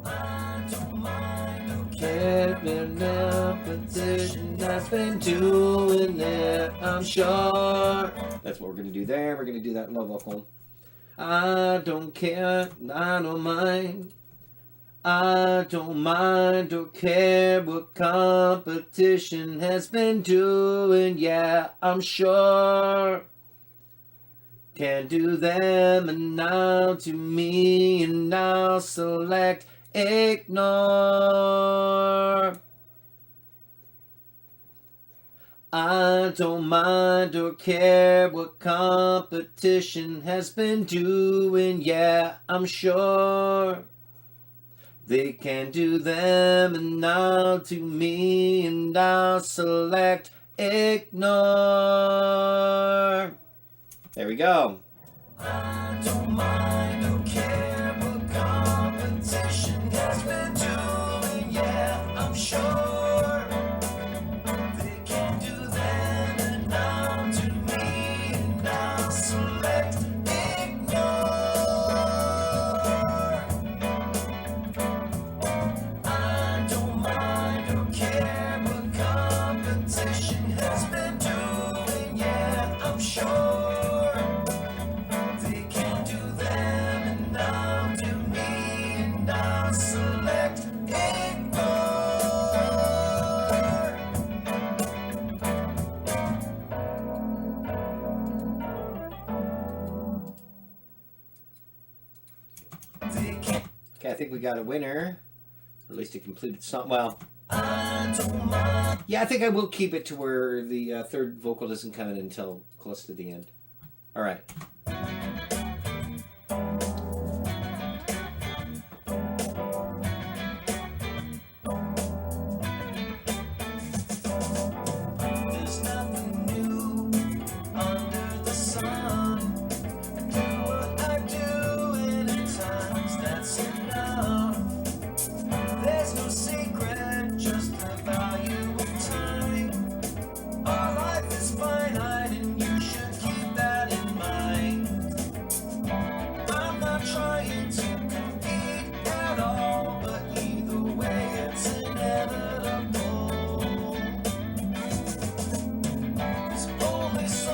I don't mind, okay. Position that's been doing it, I'm sure. That's what we're going to do there. We're going to do that low vocal. I don't care, I don't mind. I don't mind or care what competition has been doing. Yeah, I'm sure. Can do them and now to me, and I'll select ignore. I don't mind or care what competition has been doing. Yeah, I'm sure. They can do them and now to me, and I'll select ignore. There we go. I don't mind or care what competition has been doing. Yeah, I'm sure. They can do them and now to me, and I'll select ignore. I don't mind or care what competition has been doing. Yeah, I'm sure. They can do them and now to me, and I'll select ignore. Okay, I think we got a winner. Or at least a completed song. Well, yeah, I think I will keep it to where the third vocal doesn't come in until close to the end. All right. There's nothing new under the sun. Do what I do anytime, that's enough. There's no secret, just the value of time. Our life is finite and you should keep that in mind. I'm not trying to compete at all, but either way it's inevitable. There's only so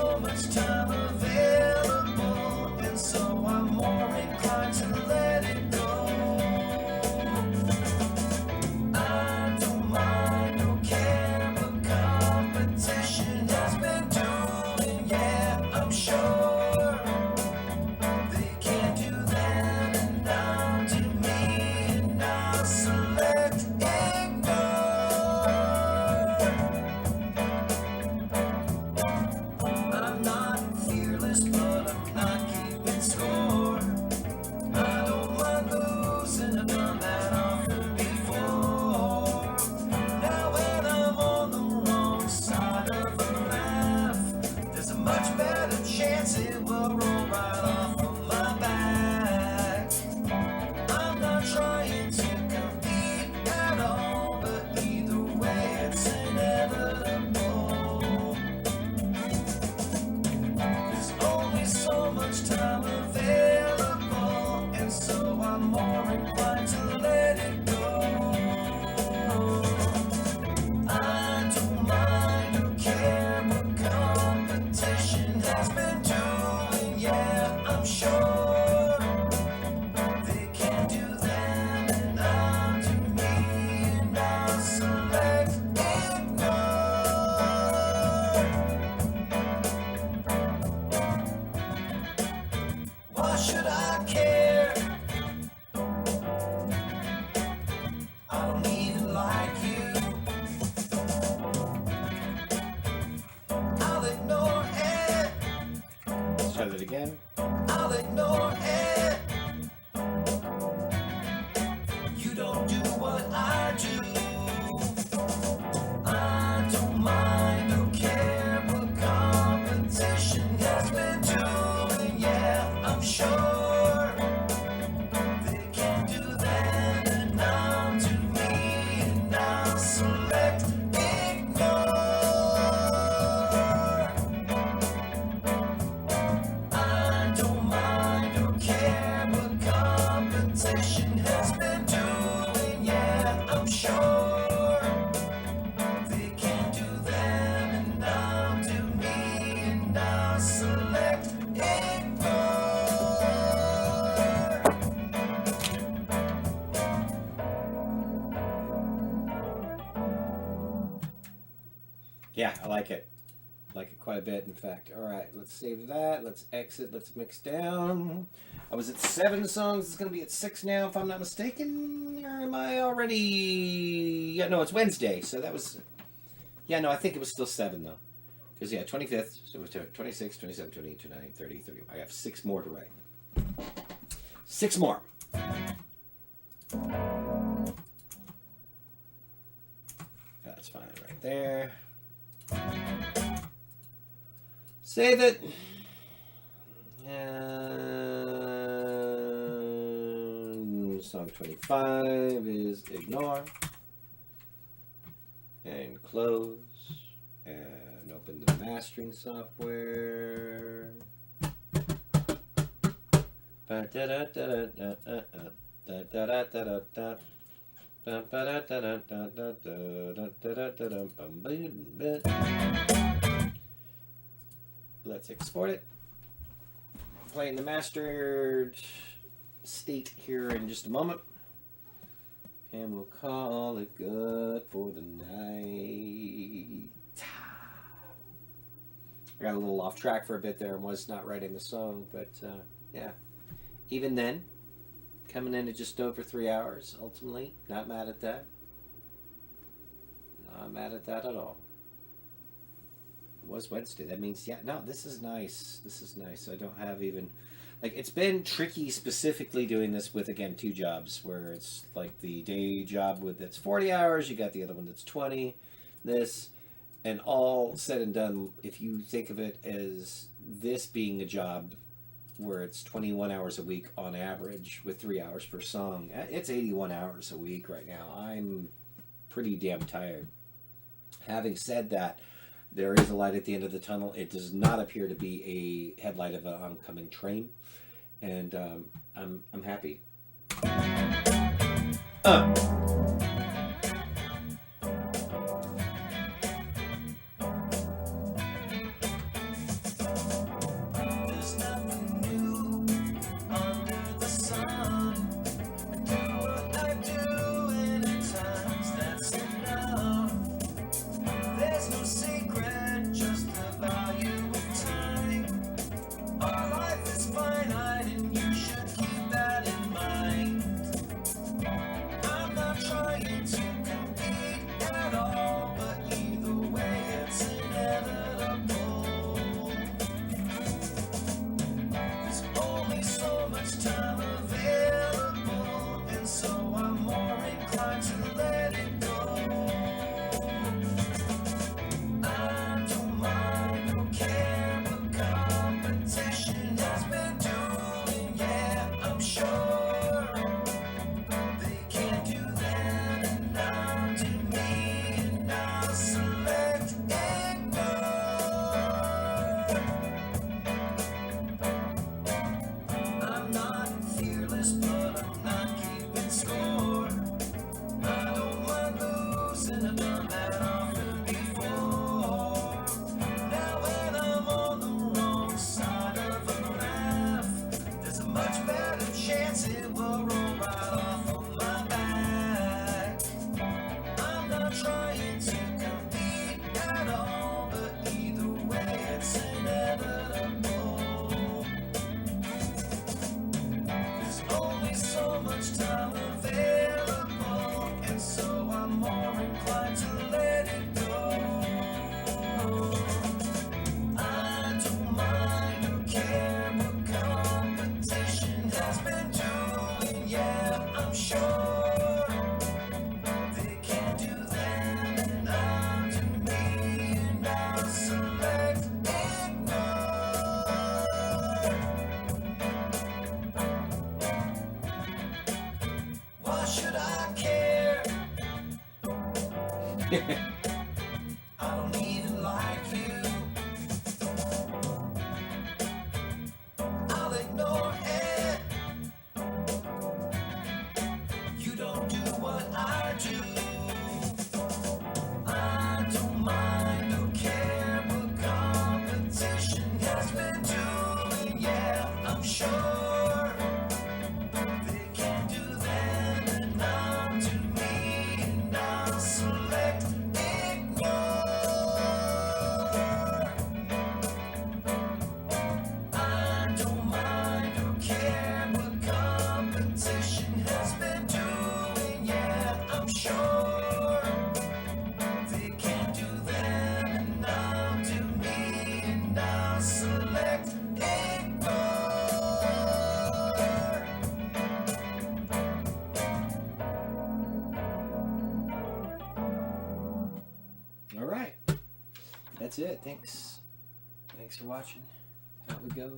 I care. I don't even like you. I'll ignore it. Let's try that again. I'll ignore it. You don't do what I do. I don't mind, don't care what competition has been doing. Yeah, I'm sure they can do that, and I'll do me, and I'll select ignore. I don't mind, don't care what competition has been doing. Yeah, I'm sure they can do that, and I'll do me, and I'll select ignore. Yeah, I like it. Like it quite a bit, in fact. All right, let's save that. Let's exit. Let's mix down. I was at 7 songs. It's going to be at 6 now, if I'm not mistaken. Or am I already... Yeah, no, it's Wednesday. So that was... Yeah, no, I think it was still 7, though. Because, yeah, 25th. So it was 26, 27, 28, 29, 30, 30. I have 6 more to write. 6 more. That's fine right there. Save it. And song 25 is Ignore. And close. And open the mastering software. Let's export it. Play in the mastered state here in just a moment. And we'll call it good for the night. I got a little off track for a bit there and was not writing the song, but yeah. Even then, coming in at just over 3 hours, ultimately, not mad at that. Not mad at that at all. It was Wednesday. That means, yeah, no, this is nice. This is nice. I don't have even, like, it's been tricky specifically doing this with, again, 2 jobs, where it's like the day job with that's 40 hours, you got the other one that's 20, this, and all said and done, if you think of it as this being a job where it's 21 hours a week on average with 3 hours per song, it's 81 hours a week right now. I'm pretty damn tired. Having said that, there is a light at the end of the tunnel. It does not appear to be a headlight of an oncoming train, and I'm happy. There's nothing new under the sun. I do what I do, and at times that's enough. There's no secret, just the value of time. Our life is finite, and you should keep that in mind. I'm not trying to compete at all, but either way, it's inevitable. There's only so much time available, and so I'm more inclined to let it go. I don't mind, don't care what competition has been doing. Yeah, I'm sure they can do that, and I'll do me, and I'll select ignore. I'm not fearless, but I'm not keeping score. I don't mind losing, I've done that often before. Now when I'm on the wrong side of a graph, there's a much better chance it will roll right off of my back. I'm not trying to compete at all, but either way it's inevitable. I'm sure they can do them and undo me, and I'll select ignore. Why should I care? I don't even like you. I'll ignore it. You don't do what I do. I don't mind or care what competition has been doing. Yeah, I'm sure they can do them and undo me, and I'll select ignore. I don't mind or care what competition has been doing. Yeah, I'm sure they can do them and undo me, and I'll select ignore. All right. That's it. Thanks. Thanks for watching. Out we go.